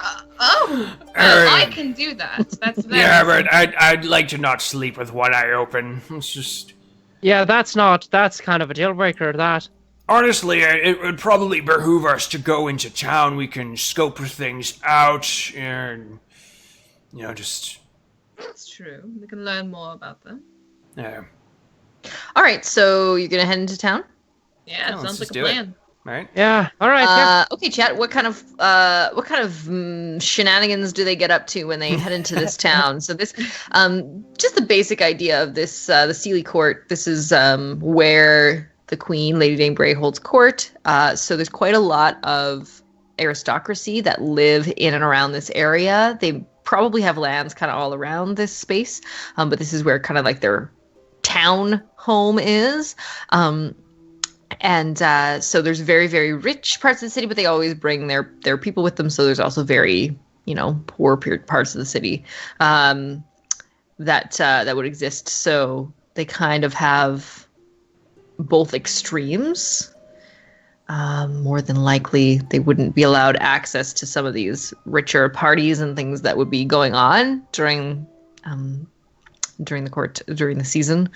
I can do that. That's very Yeah, but I'd like to not sleep with one eye open. It's just... yeah, that's kind of a deal breaker. That. Honestly, it would probably behoove us to go into town. We can scope things out and, just... That's true. We can learn more about them. Yeah. All right, so you're gonna head into town. Yeah, Oh, let's sounds like just a do it. plan. Right? Yeah. All right. Yeah. Okay, chat. What kind of shenanigans do they get up to when they head into this town? So this, just the basic idea of this, the Seelie Court. This is where the Queen, Lady Dame Grey, holds court. So there's quite a lot of aristocracy that live in and around this area. They probably have lands kind of all around this space, but this is where kind of like their town home is. And so there's very, very rich parts of the city, but they always bring their people with them. So there's also very, poor parts of the city that would exist. So they kind of have both extremes. More than likely, they wouldn't be allowed access to some of these richer parties and things that would be going on during the season,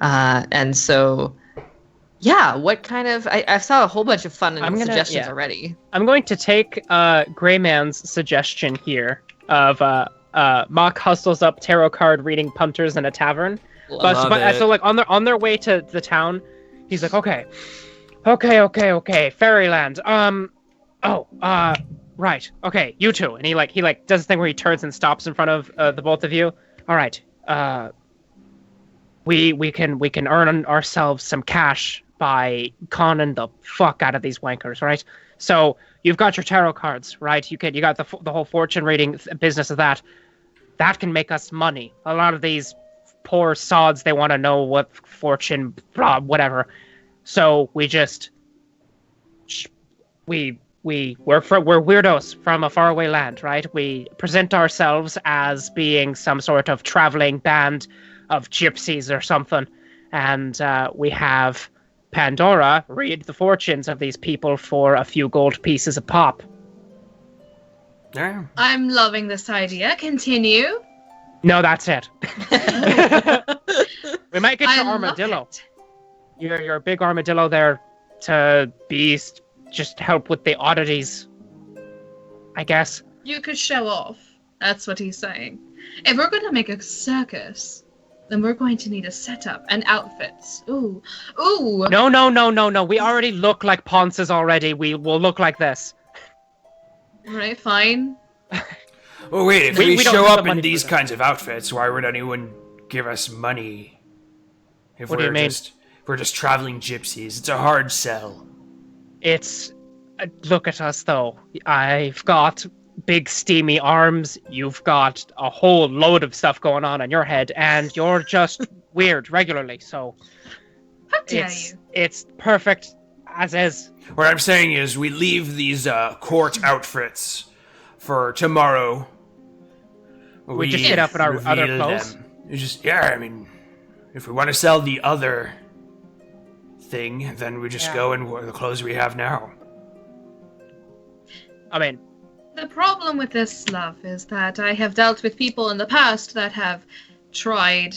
and so Yeah, what kind of... I saw a whole bunch of fun and suggestions yeah. already. I'm going to take Greyman's suggestion here of Mock hustles up tarot card reading punters in a tavern. Love it. So like on their way to the town, he's like, okay, Fairyland. Right, okay, you two. And he does a thing where he turns and stops in front of the both of you. All right, we can earn ourselves some cash by conning the fuck out of these wankers, right? So you've got your tarot cards, right? You got the whole fortune reading business of that. That can make us money. A lot of these poor sods, they want to know what fortune, blah, whatever. So we're weirdos from a faraway land, right? We present ourselves as being some sort of traveling band of gypsies or something, and we have Pandora read the fortunes of these people for a few gold pieces a pop. Yeah. I'm loving this idea. Continue. No, that's it. We might get your I love armadillo. it. Your big armadillo there to just help with the oddities, I guess. You could show off. That's what he's saying. If we're going to make a circus, then we're going to need a setup and outfits. Ooh. No. We already look like ponces already. We will look like this. Right, fine. Well, wait, if We we don't show have the up in money for these that. kinds of outfits, why would anyone give us money? If What do you mean? we're just traveling gypsies. It's a hard sell. It's... look at us, though. I've got big steamy arms. You've got a whole load of stuff going on in your head, and you're just weird regularly, so... How dare you? It's perfect as is. What I'm saying is we leave these court outfits for tomorrow. We just get up in our other reveal clothes? them. It's just, I mean, if we want to sell the other thing, then we just go in the clothes we have now. I mean, The problem with this, love, is that I have dealt with people in the past that have tried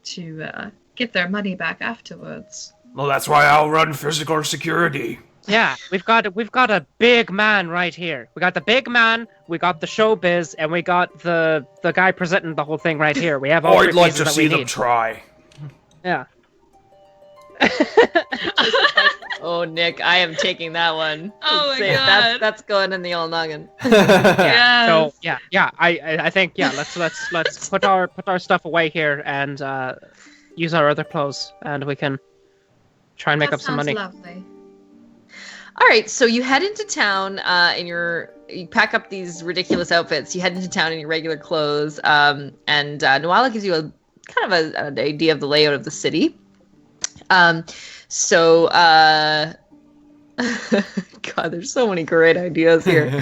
to get their money back afterwards. Well, that's why I'll run physical security. yeah, we've got a big man right here. We got the big man, we got the showbiz, and we got the guy presenting the whole thing right here. We have all I'd three like pieces to that see we them need. try. Yeah. Oh, Nick, I am taking that one. Oh my Say it. God. That's going in the old noggin. Yes. So I think let's put our stuff away here and use our other clothes, and we can try and make up some money. That sounds lovely. All right, so you head into town you pack up these ridiculous outfits. You head into town in your regular clothes, and Noala gives you a kind of an idea of the layout of the city. God, there's so many great ideas here.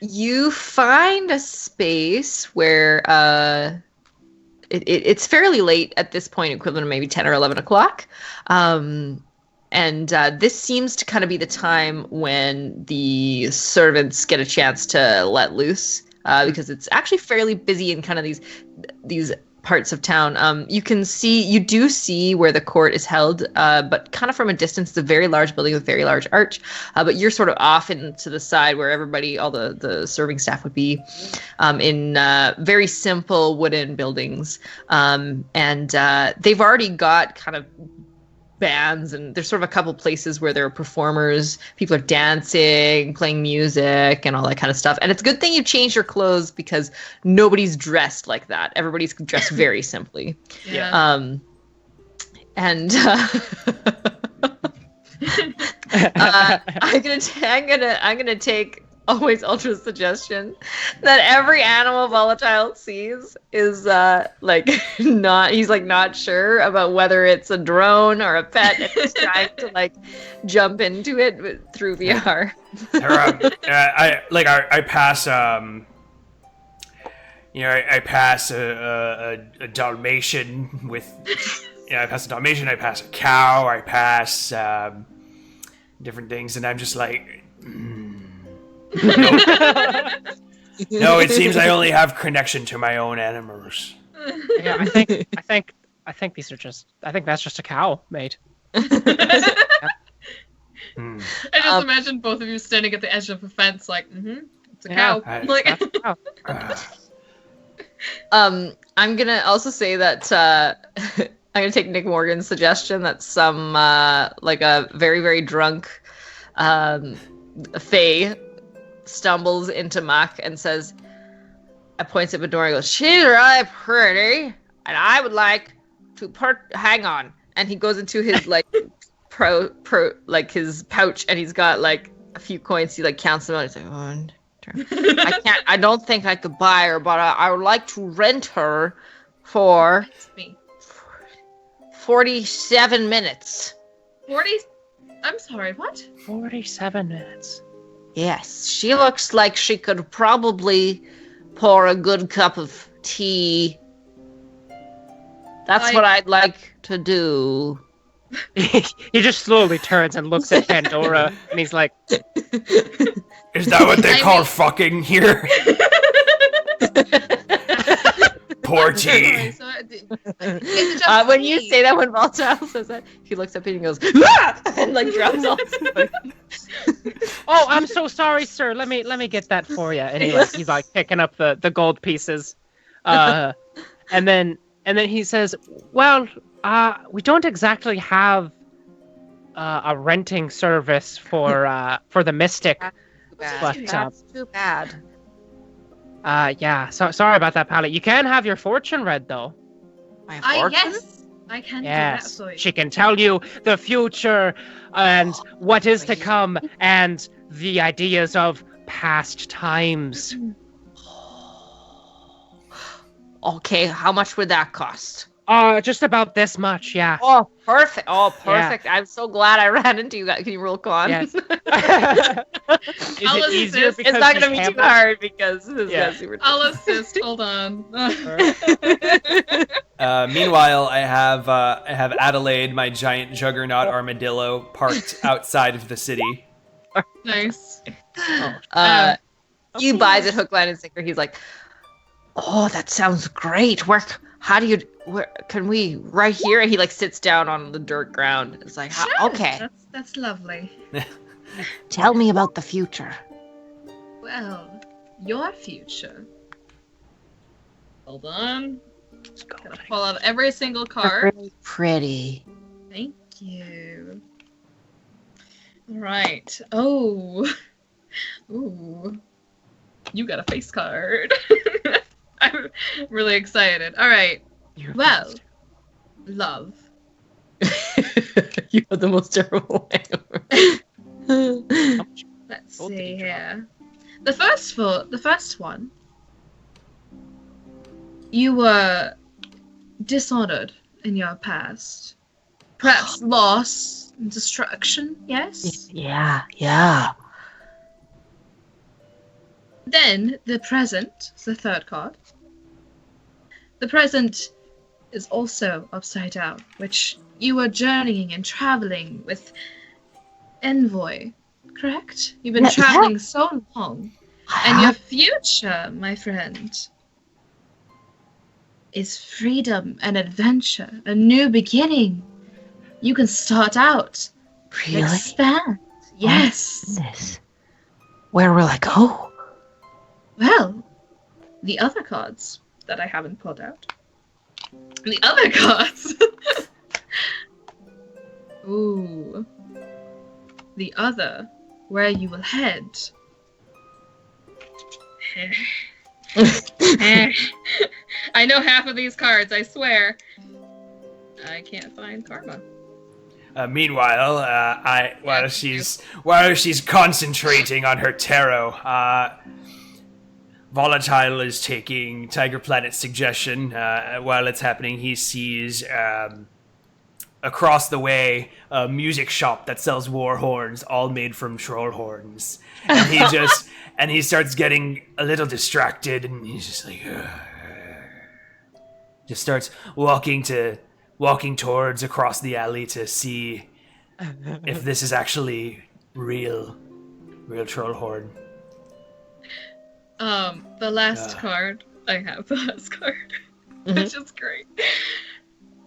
You find a space where it's fairly late at this point, equivalent of maybe 10 or 11 o'clock. And this seems to kind of be the time when the servants get a chance to let loose, because it's actually fairly busy in kind of these parts of town. You do see where the court is held, but kind of from a distance. It's a very large building with a very large arch, but you're sort of off into the side where all the serving staff would be, in very simple wooden buildings. And they've already got kind of bands, and there's sort of a couple places where there are performers, people are dancing, playing music, and all that kind of stuff. And it's a good thing you changed your clothes, because nobody's dressed like that. Everybody's dressed very simply. Yeah. I'm gonna take always Ultra's suggestion that every animal Volatile sees is not sure about whether it's a drone or a pet, and he's trying to jump into it through VR. I pass I pass a Dalmatian with I pass a Dalmatian, I pass a cow, I pass different things, and I'm just like No, it seems I only have connection to my own animals. Yeah, I think I think that's just a cow, mate. Hmm. I just imagine both of you standing at the edge of a fence, like, it's a cow. I- Like, That's a cow. I'm gonna also say that I'm gonna take Nick Morgan's suggestion that some like a very very drunk Faye stumbles into Mac and says, I points at Midori and goes, "She's right pretty, and I would like to hang on." And he goes into his like like his pouch, and he's got like a few coins. He like counts them out. He's like, "One, two." I don't think I could buy her, but I would like to rent her for it's me. 47 minutes. 40? I'm sorry, what? 47 minutes. Yes, she looks like she could probably pour a good cup of tea. That's what I'd like to do. He just slowly turns and looks at Pandora, and he's like, Is that what they call fucking here? Poor tea. When you say that, when Volatile says that, he looks up and he goes, "Ah!" and like drops all his money. "Oh, I'm so sorry, sir. Let me get that for you." And he's like picking up the gold pieces, and then he says, "Well, we don't exactly have a renting service for the Mystic, but That's too bad." yeah. So sorry about that, Pallet. You can have your fortune read though. My fortune? Yes, I can do that Yes, for you. she can tell you the future and what is to come and the ideas of past times. Okay, how much would that cost? Just about this much, yeah. Oh, perfect. Oh, perfect. I'm so glad I ran into you guys. Can you roll con? Yes. Is I'll it easier assist. because It's not going to there's be too Hamlet? hard because this Yeah. guy's super I'll assist. Hold on. Meanwhile, I have Adelaide, my giant juggernaut armadillo, parked outside of the city. Nice. He buys it hook, line, and sinker. He's like, "Oh, that sounds great. Where can we right here?" And he like sits down on the dirt ground. It's like, Sure, okay, That's lovely. tell me about the future. Well, your future. Hold on. Gotta pull out every single card. Really pretty. Thank you. All right. Oh. Ooh. You got a face card. I'm really excited. All right. Well, love. You have the most terrible way ever. Let's Both did see you here. The first one. You were dishonored in your past. Perhaps loss and destruction, yes? Yeah. Then the present is the third card. The present is also upside down, which you were journeying and traveling with Envoy, correct? You've been traveling so long. And your future, my friend, is freedom and adventure, a new beginning. You can start out, Really? expand. Yes. Goodness. Where will I go? Well, the other cards that I haven't pulled out. The other cards. Ooh. The other, where you will head. I know half of these cards, I swear. I can't find Karma. Meanwhile, while she's concentrating on her tarot, Volatile is taking Tiger Planet's suggestion. While it's happening, he sees across the way a music shop that sells war horns, all made from troll horns, and he starts getting a little distracted, and he's just like, just starts walking towards across the alley to see if this is actually real troll horn. The last card. I have the last card. Which is great.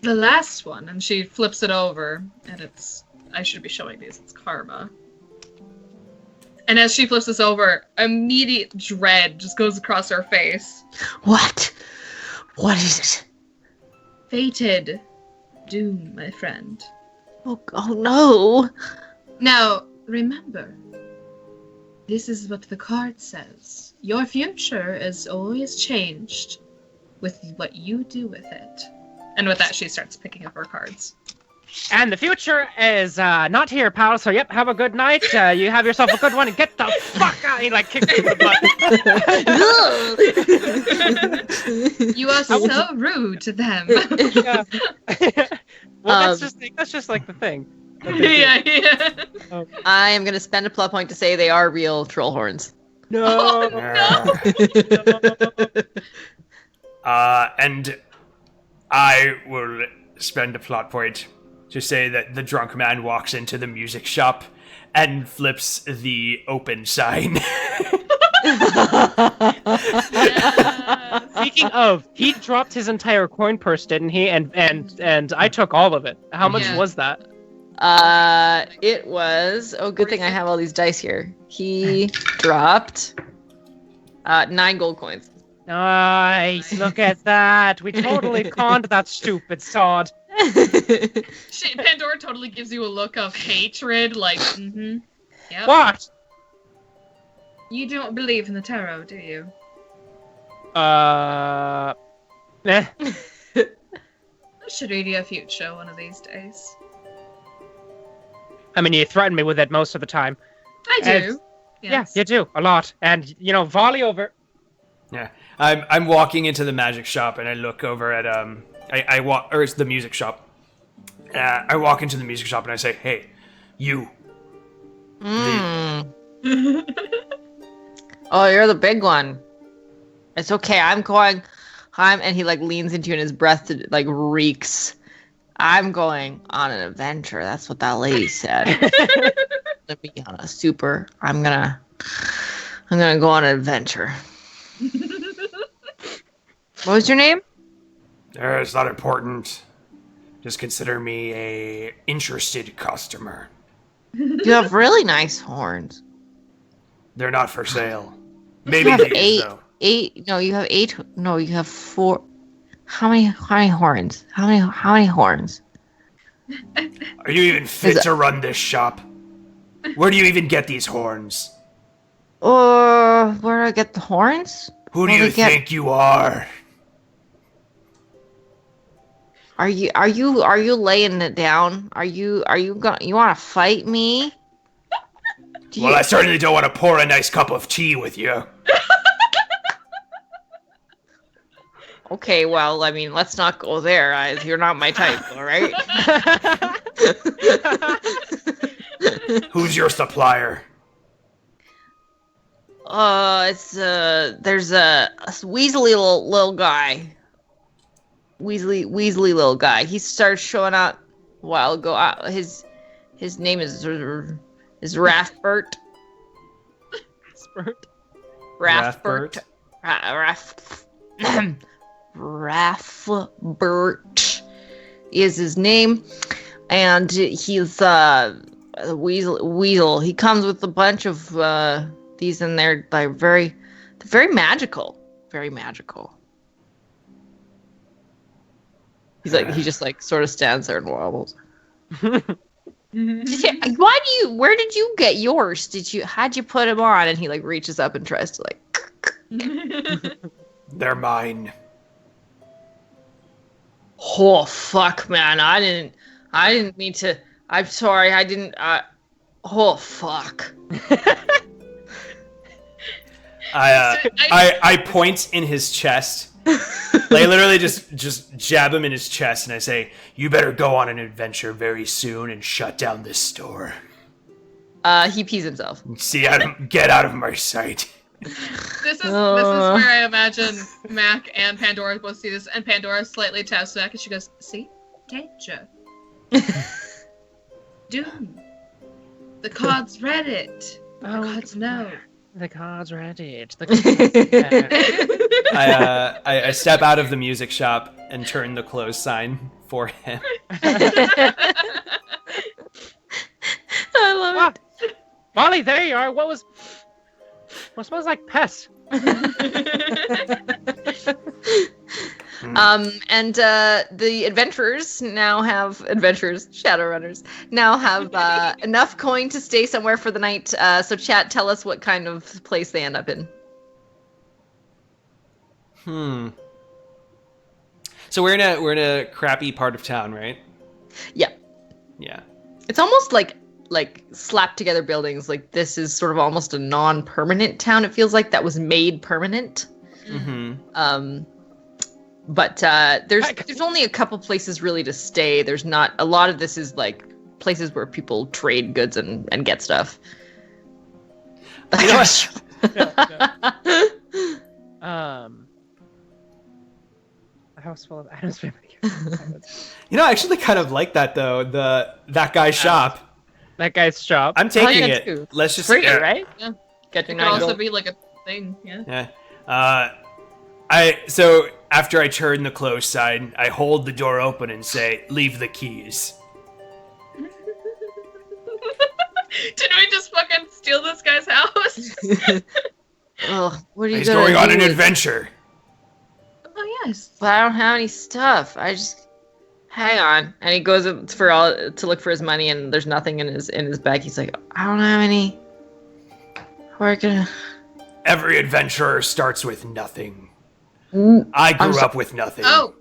The last one, and she flips it over, and it's... I should be showing these. It's karma. And as she flips this over, immediate dread just goes across her face. What? What is it? Fated doom, my friend. Oh no. Now, remember, this is what the card says. Your future is always changed with what you do with it. And with that, she starts picking up her cards. And the future is not here, pal. So, yep, have a good night. You have yourself a good one, and get the fuck out. He like kicks you in the butt. You are so rude to them. Yeah. Well, that's just like the thing. Yeah. I am gonna spend a plot point to say they are real troll horns. No. Oh, no. And I will spend a plot point to say that the drunk man walks into the music shop and flips the open sign. Speaking of, he dropped his entire coin purse, didn't he? And I took all of it. How much was that? It was... Oh, good thing I have all these dice here. He dropped 9 gold coins. Nice, look at that. We totally conned that stupid sod. Pandora totally gives you a look of hatred, like, Yep. What? You don't believe in the tarot, do you? Eh. I should read you a future one of these days. I mean, you threaten me with it most of the time. I do. Yeah, you do, a lot. And, volley over... Yeah, I'm walking into the magic shop and I look over at I walk, or it's the music shop. I walk into the music shop and I say, "Hey, you." Oh, you're the big one. It's okay. And he like leans into you and his breath like reeks. I'm going on an adventure. That's what that lady said. To be on a super. I'm gonna go on an adventure. What was your name? It's not important. Just consider me a interested customer. You have really nice horns. They're not for sale. Maybe you have these, though. You have 8. No, you have 4. How many horns? How many horns? Are you even fit to run this shop? Where do you even get these horns? Where do I get the horns? Who do you think you are? Are you laying it down? You want to fight me? Well, I certainly don't want to pour a nice cup of tea with you. Okay, well, I mean, let's not go there. You're not my type, all right? Who's your supplier? There's a weaselly little guy. Weaselly little guy. He started showing up a while ago. His name is Rathbert. Rathbert. Rathbert is his name, and he's a weasel. He comes with a bunch of these, and they're like very magical. Very magical. He just like sort of stands there and wobbles. Where did you get yours? How'd you put him on? And he like reaches up and tries to like. They're mine. Oh fuck, man! I didn't mean to. I'm sorry. I didn't. Oh fuck. I point in his chest. Like literally just jab him in his chest and I say, "You better go on an adventure very soon and shut down this store." He pees himself. Get out of my sight. This is where I imagine Mac and Pandora both see this, and Pandora slightly taps back and she goes, "See? Danger. Doom. The cards read it. The cards know." The cards read it. I step out of the music shop and turn the close sign for him. I love it. Molly, there you are. What smells like piss? And the Shadowrunners now have enough coin to stay somewhere for the night. So chat, tell us what kind of place they end up in. So we're in a crappy part of town, right? Yeah. Yeah. It's almost like slapped together buildings. Like this is sort of almost a non-permanent town. It feels like that was made permanent. Mm-hmm. But there's only a couple places really to stay. There's not a lot of this is like places where people trade goods and get stuff. You know what? A house full of items. You know, I actually kind of like that though. That guy's shop. That guy's shop. I'm taking yeah, it. too. Let's just Free, right? Yeah. Get It your could also gold. be like a thing, yeah. Yeah. So after I turn the closed side, I hold the door open and say, "Leave the keys." Did we just fucking steal this guy's house? Oh, what are you He's gonna going on do an with- adventure. Oh, yes. But I don't have any stuff. I just hang on. And he goes to look for his money, and there's nothing in his bag. He's like, I don't have any. We're gonna. Every adventurer starts with nothing. Mm, I grew I'm up with nothing. Oh,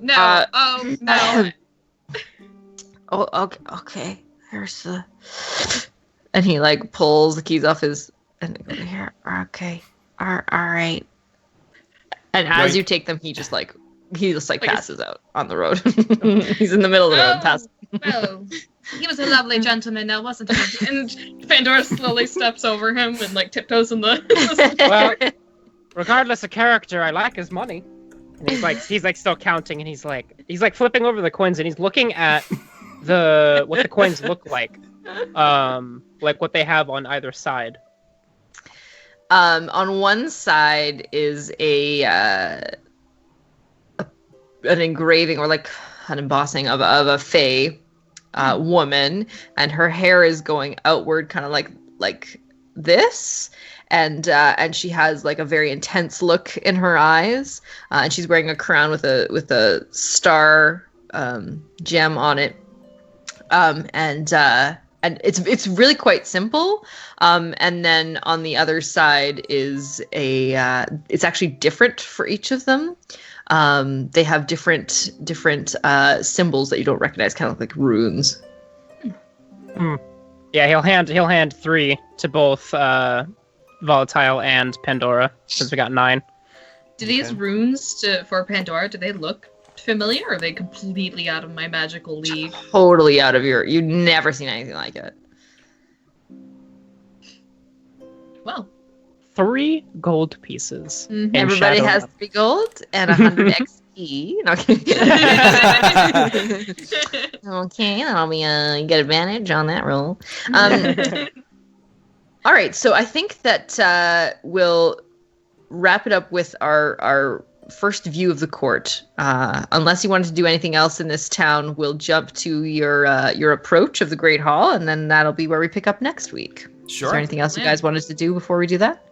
no. Oh, no. Oh, okay. Here's the. And he like pulls the keys off his. And here, okay, all right. And as you take them, he just passes out on the road. He's in the middle of the road, passes. Well, he was a lovely gentleman now, wasn't he? And Pandora slowly steps over him and like tiptoes in the. Well, regardless of character, I like his money. And he's like still counting, and he's like flipping over the coins, and he's looking at what the coins look like what they have on either side. On one side is an engraving or like an embossing of a fae woman, and her hair is going outward, kind of like this, and she has like a very intense look in her eyes, and she's wearing a crown with a star gem on it, and it's really quite simple. And then on the other side is it's actually different for each of them. They have different symbols that you don't recognize, kind of like runes. Yeah, he'll hand 3 to both Volatile and Pandora, since we got 9. Do these runes for Pandora, do they look familiar, or are they completely out of my magical league? Totally out of you've never seen anything like it. Well, 3 gold pieces. Mhm. in Everybody has Shadowrun. 3 gold and 100 XP. No, okay, that'll be you get advantage on that roll. All right, so I think that we'll wrap it up with our first view of the court. Unless you wanted to do anything else in this town, we'll jump to your approach of the Great Hall, and then that'll be where we pick up next week. Sure. Is there anything else you guys wanted to do before we do that?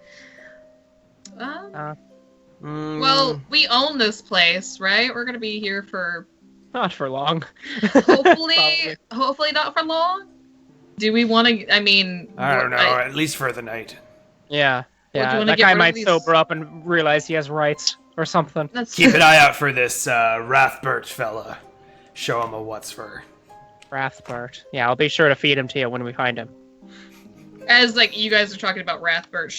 Well, we own this place, right? We're gonna be here for Not for long. hopefully not for long. Do we want to? I mean, I don't know. At least for the night. Yeah. Well, do you Yeah, wanna that get guy rid of might these- sober up and realize he has rights or something. That's Keep an eye out for this Rathbert fella. Show him a what's for. Rathbert. Yeah, I'll be sure to feed him to you when we find him. As like you guys are talking about Rathbert,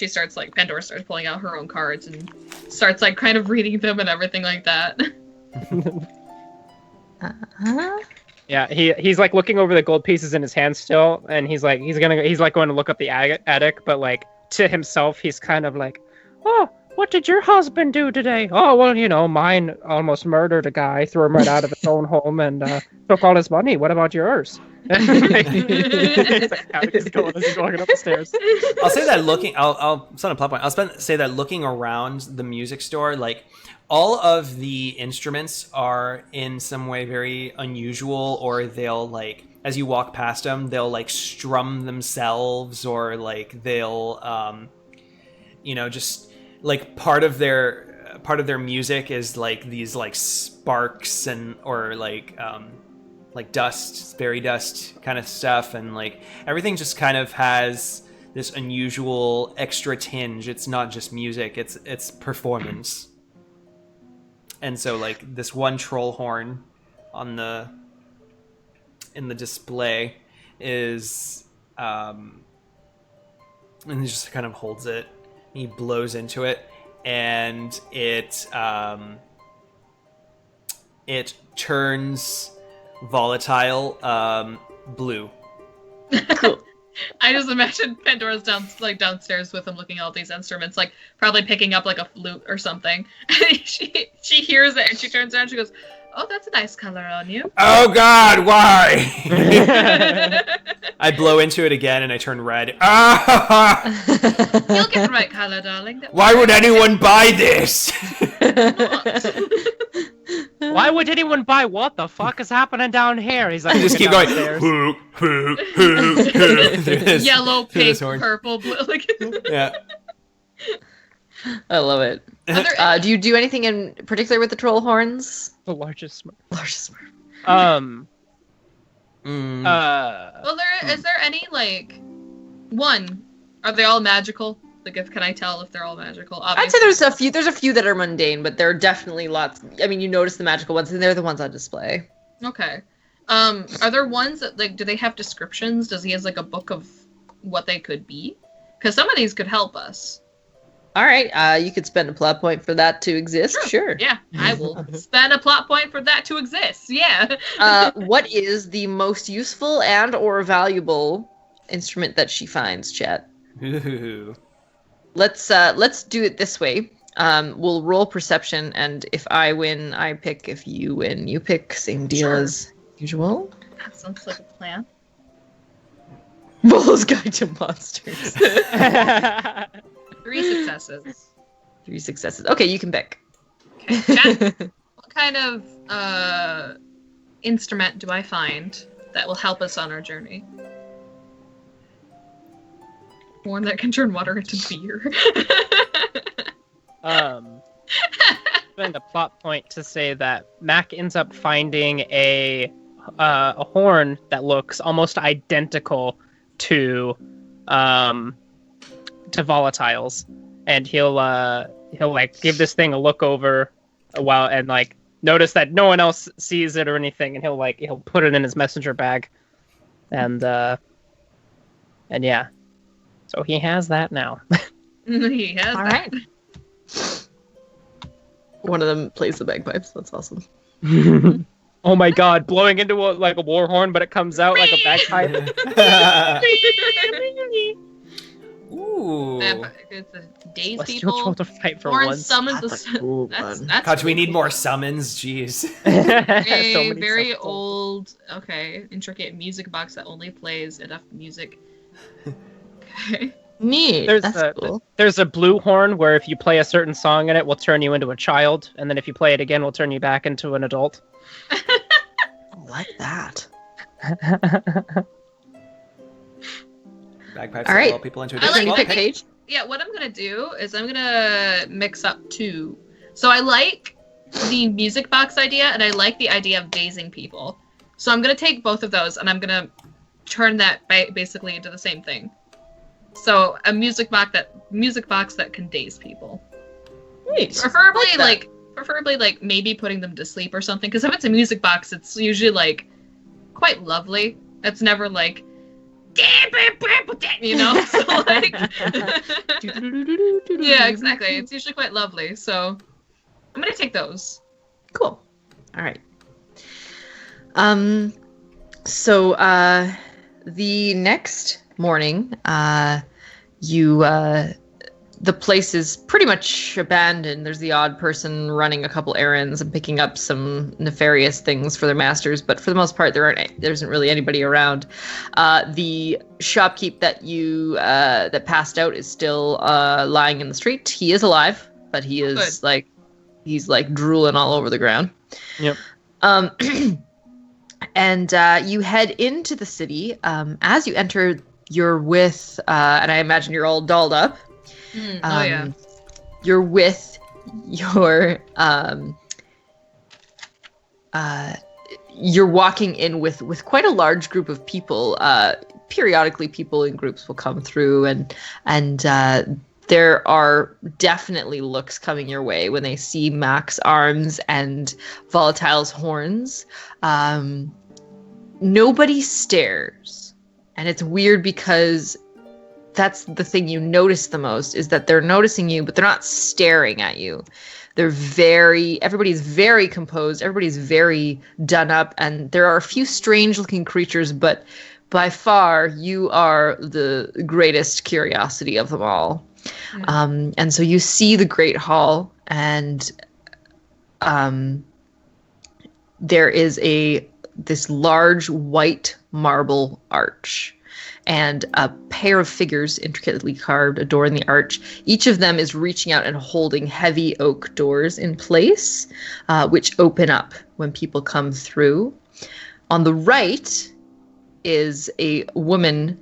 Pandora starts pulling out her own cards and starts like kind of reading them and everything like that. Yeah, he's like looking over the gold pieces in his hand still, and he's like going to look up the attic, but like to himself, he's kind of like, "Oh, what did your husband do today?" "Oh, well, mine almost murdered a guy, threw him right out of his own home, and took all his money. What about yours?" It's like, how he's going as he's walking up the stairs. I'll say that looking. It's not a plot point. Say that looking around the music store, like all of the instruments are in some way very unusual, or they'll like as you walk past them, they'll like strum themselves, or like they'll, just like part of their music is like these like sparks or like dust, fairy dust kind of stuff, and like everything just kind of has this unusual extra tinge. It's not just music, it's performance. And so like this one troll horn in the display is and he just kind of holds it, he blows into it, and it turns volatile blue. Cool. I just imagine Pandora's downstairs with him looking at all these instruments, like probably picking up like a flute or something. And she hears it and she turns around and she goes, "Oh, that's a nice color on you." Oh God, why? I blow into it again and I turn red. You'll get the right color, darling. Why would anyone buy this? Why would anyone buy? What the fuck is happening down here? He's like, Just keep going. Hoo, hoo, hoo, hoo. Yellow, pink, horn. purple, blue. Like... Yeah. I love it. Do you do anything in particular with the troll horns? the largest smurf. Largest smurf. Well, is there any like one? Are they all magical? Like, can I tell if they're all magical? Obviously. I'd say there's a few that are mundane, but there are definitely lots. I mean, you notice the magical ones, and they're the ones on display. Okay. Are there ones that like? Do they have descriptions? Does he has like a book of what they could be? Because some of these could help us. All right, you could spend a plot point for that to exist. Sure. Yeah, I will spend a plot point for that to exist. Yeah. What is the most useful and or valuable instrument that she finds, chat? Ooh. Let's do it this way. We'll roll perception, and if I win, I pick. If you win, you pick. Same deal as usual. That sounds like a plan. Bull's Guide to Monsters. 3 successes. 3 successes. Okay, you can pick. Okay. Chat, what kind of instrument do I find that will help us on our journey? One that can turn water into beer. Spend a plot point to say that Mac ends up finding a horn that looks almost identical to volatiles, and he'll like give this thing a look over a while and like notice that no one else sees it or anything, and he'll put it in his messenger bag, and yeah, so he has that now. He has All that. right. One of them plays the bagpipes. That's awesome. Oh my god, blowing into like a war horn, but it comes out like a bagpipe. Ooh. It's a daze Celestial people. troll to fight for Horn once. summons That's the a cool that's one. that's God, we really need more summons. Jeez. a So many very subtitles. old, intricate music box that only plays enough music. Okay. Neat. There's That's cool. There's a blue horn where if you play a certain song in it, will turn you into a child, and then if you play it again, will turn you back into an adult. I like that. Bagpipes All that right. lull people into a I like You well, pick that. Paige. Yeah, what I'm gonna do is I'm gonna mix up 2. So I like the music box idea, and I like the idea of dazing people. So I'm gonna take both of those, and I'm gonna turn that basically into the same thing. So a music box that can daze people. Neat. Preferably Like that. like maybe putting them to sleep or something. Because if it's a music box, it's usually like quite lovely. It's never like, you know. So like, yeah, exactly. It's usually quite lovely. So I'm gonna take those. Cool. All right. So the next morning, you the place is pretty much abandoned. There's the odd person running a couple errands and picking up some nefarious things for their masters, but for the most part, there isn't really anybody around. The shopkeep that you that passed out is still lying in the street. He is alive, but he is he's like drooling all over the ground. Yep. And you head into the city. As you enter, you're with, and I imagine you're all dolled up. Yeah. You're with your, you're walking in with quite a large group of people. Periodically, people in groups will come through, and there are definitely looks coming your way when they see Mac's arms and Volatile's horns. Nobody stares, and it's weird because that's the thing you notice the most, is that they're noticing you, but they're not staring at you. Everybody's very composed, everybody's very done up, and there are a few strange looking creatures, but by far you are the greatest curiosity of them all. Yeah. And so you see the Great Hall, and there is this large white marble arch and a pair of figures intricately carved adorn the arch. Each of them is reaching out and holding heavy oak doors in place, which open up when people come through. On the right is a woman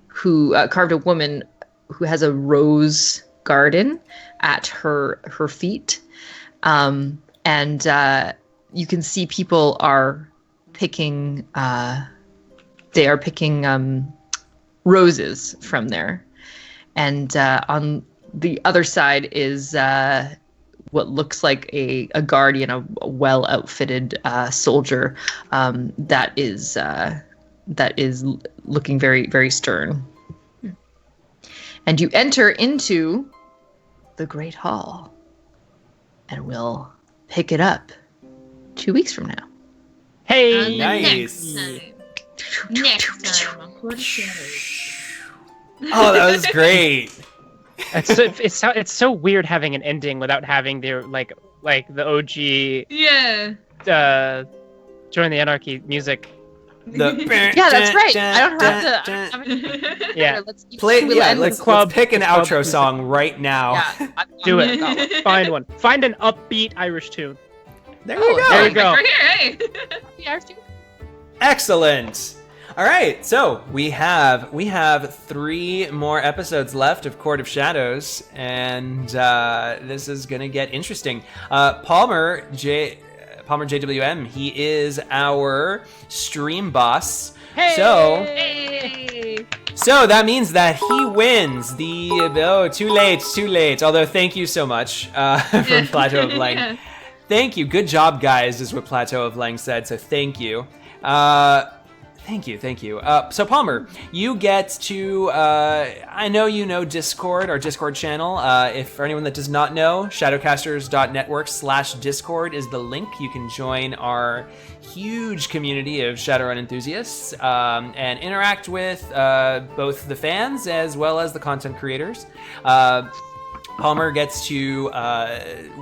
who carved a woman who has a rose garden at her feet. And you can see people are picking roses from there. And on the other side is what looks like a guardian, a well-outfitted soldier that is looking very, very stern. And you enter into the Great Hall, and we'll pick it up 2 weeks from now. Hey, nice. Next time on Court of Shadows. Oh, that was great. It's so weird having an ending without having the like the OG Yeah. Join the Anarchy music. Yeah, that's right. I don't have to. Yeah. Let's pick an outro song right now. Yeah, Do it. Find one. Find an upbeat Irish tune. There you go. There you go. Right here, hey. Excellent. All right, so we have 3 more episodes left of Court of Shadows, and this is gonna get interesting. Palmer JWM, he is our stream boss. Hey! So that means that he wins the too late. Although thank you so much from Plateau of Lang. Yeah. Thank you. Good job, guys, is what Plateau of Lang said. So thank you. Thank you. So Palmer, you get to, I know you know Discord, our Discord channel. If for anyone that does not know, shadowcasters.network/Discord is the link. You can join our huge community of Shadowrun enthusiasts and interact with both the fans as well as the content creators. Palmer gets to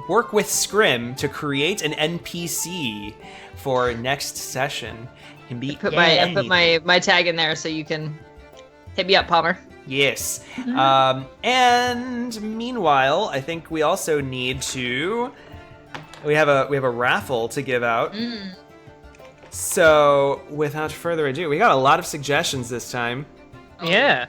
work with Scrim to create an NPC for next session. I put my tag in there so you can hit me up, Palmer. Yes. Mm-hmm. And meanwhile, I think we also need to. We have a raffle to give out. Mm. So without further ado, we got a lot of suggestions this time. Yeah.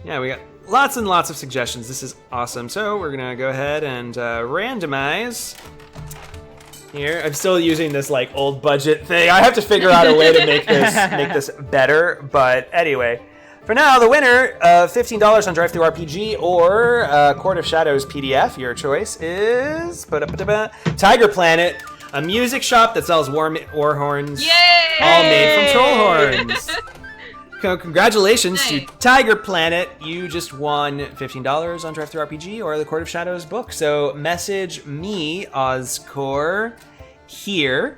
Yeah, we got lots and lots of suggestions. This is awesome. So we're gonna go ahead and randomize. Here, I'm still using this like old budget thing. I have to figure out a way to make this better. But anyway, for now, the winner of $15 on Drive-Thru RPG or Court of Shadows PDF, your choice, is Tiger Planet, a music shop that sells war horns, Yay! all made from troll horns. Congratulations to Tiger Planet. You just won $15 on Drive-Thru RPG or the Court of Shadows book. So message me, Ozcore, here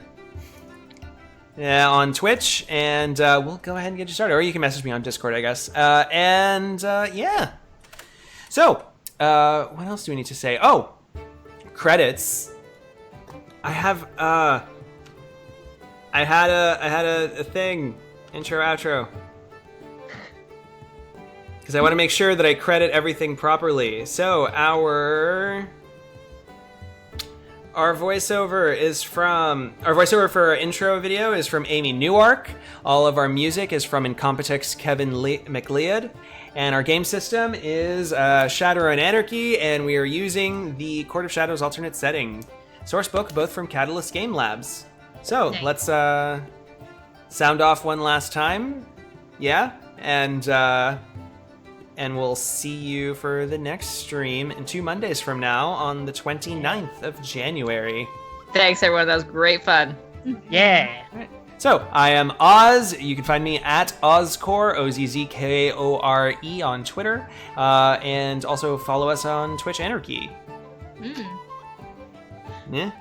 on Twitch, and we'll go ahead and get you started. Or you can message me on Discord, I guess. Yeah. So what else do we need to say? Oh, credits. I have I had a thing, intro outro, because I want to make sure that I credit everything properly. So our voiceover for our intro video is from Amy Newark. All of our music is from Incompetech Kevin McLeod. And our game system is Shadowrun Anarchy, and we are using the Court of Shadows alternate setting. Source book, both from Catalyst Game Labs. So, let's sound off one last time. Yeah? And we'll see you for the next stream in 2 Mondays from now on the 29th of January. Thanks, everyone. That was great fun. Yeah. So, I am Oz. You can find me at Ozcore, OZZKORE on Twitter. And also follow us on Twitch Anarchy. Yeah.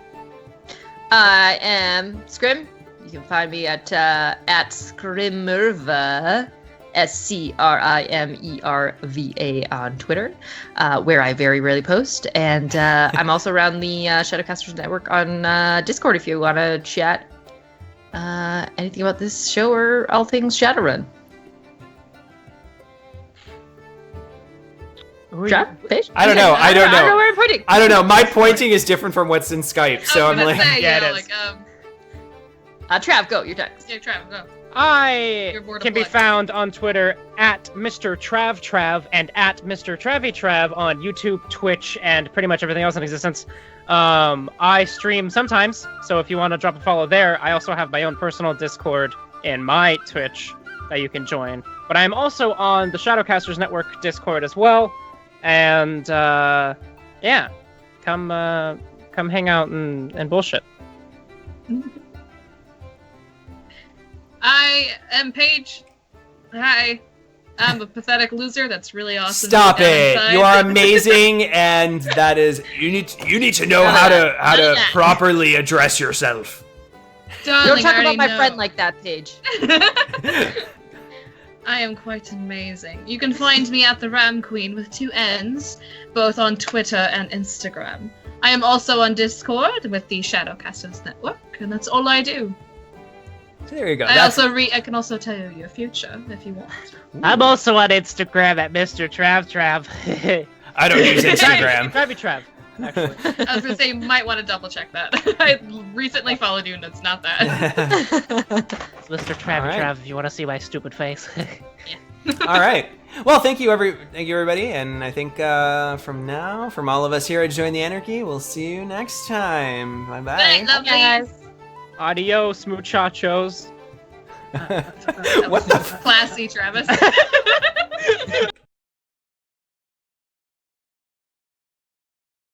I am Scrim. You can find me at Scrimerva, SCRIMERVA on Twitter, where I very rarely post. And I'm also around the Shadowcasters Network on Discord if you want to chat anything about this show or all things Shadowrun. Paige? I don't know. I don't know where I'm pointing. I don't know. My pointing is different from what's in Skype, so I'm like... Say, yeah, it is. Trav, go. Your text. Yeah, Trav, go. I You're bored of can be blood. found on Twitter at Mr. Trav and at Mr. Trav on YouTube, Twitch, and pretty much everything else in existence. I stream sometimes, so if you want to drop a follow there, I also have my own personal Discord in my Twitch that you can join. But I'm also on the Shadowcasters Network Discord as well, and yeah, come hang out and bullshit. I am Paige. Hi. I'm a pathetic loser. That's really awesome. Stop Down it! inside. You are amazing, and that is you need to know how to properly address yourself. Darling, Don't talk I about my already friend know. like that, Paige. I am quite amazing. You can find me at the Ram Queen with 2 N's, both on Twitter and Instagram. I am also on Discord with the Shadowcasters Network, and that's all I do. So there you go. I can also tell you your future if you want. I'm also on Instagram at Mr. Trav. I don't use Instagram. Trav, actually. I was gonna say you might want to double check that. I recently followed you and it's not that. It's Mr. Trav, All right. if you want to see my stupid face. All right. Well, thank you everybody, and I think from all of us here at Join the Anarchy, we'll see you next time. Bye bye. Night, lovelies. guys. Adios, muchachos. What the Classy, Travis.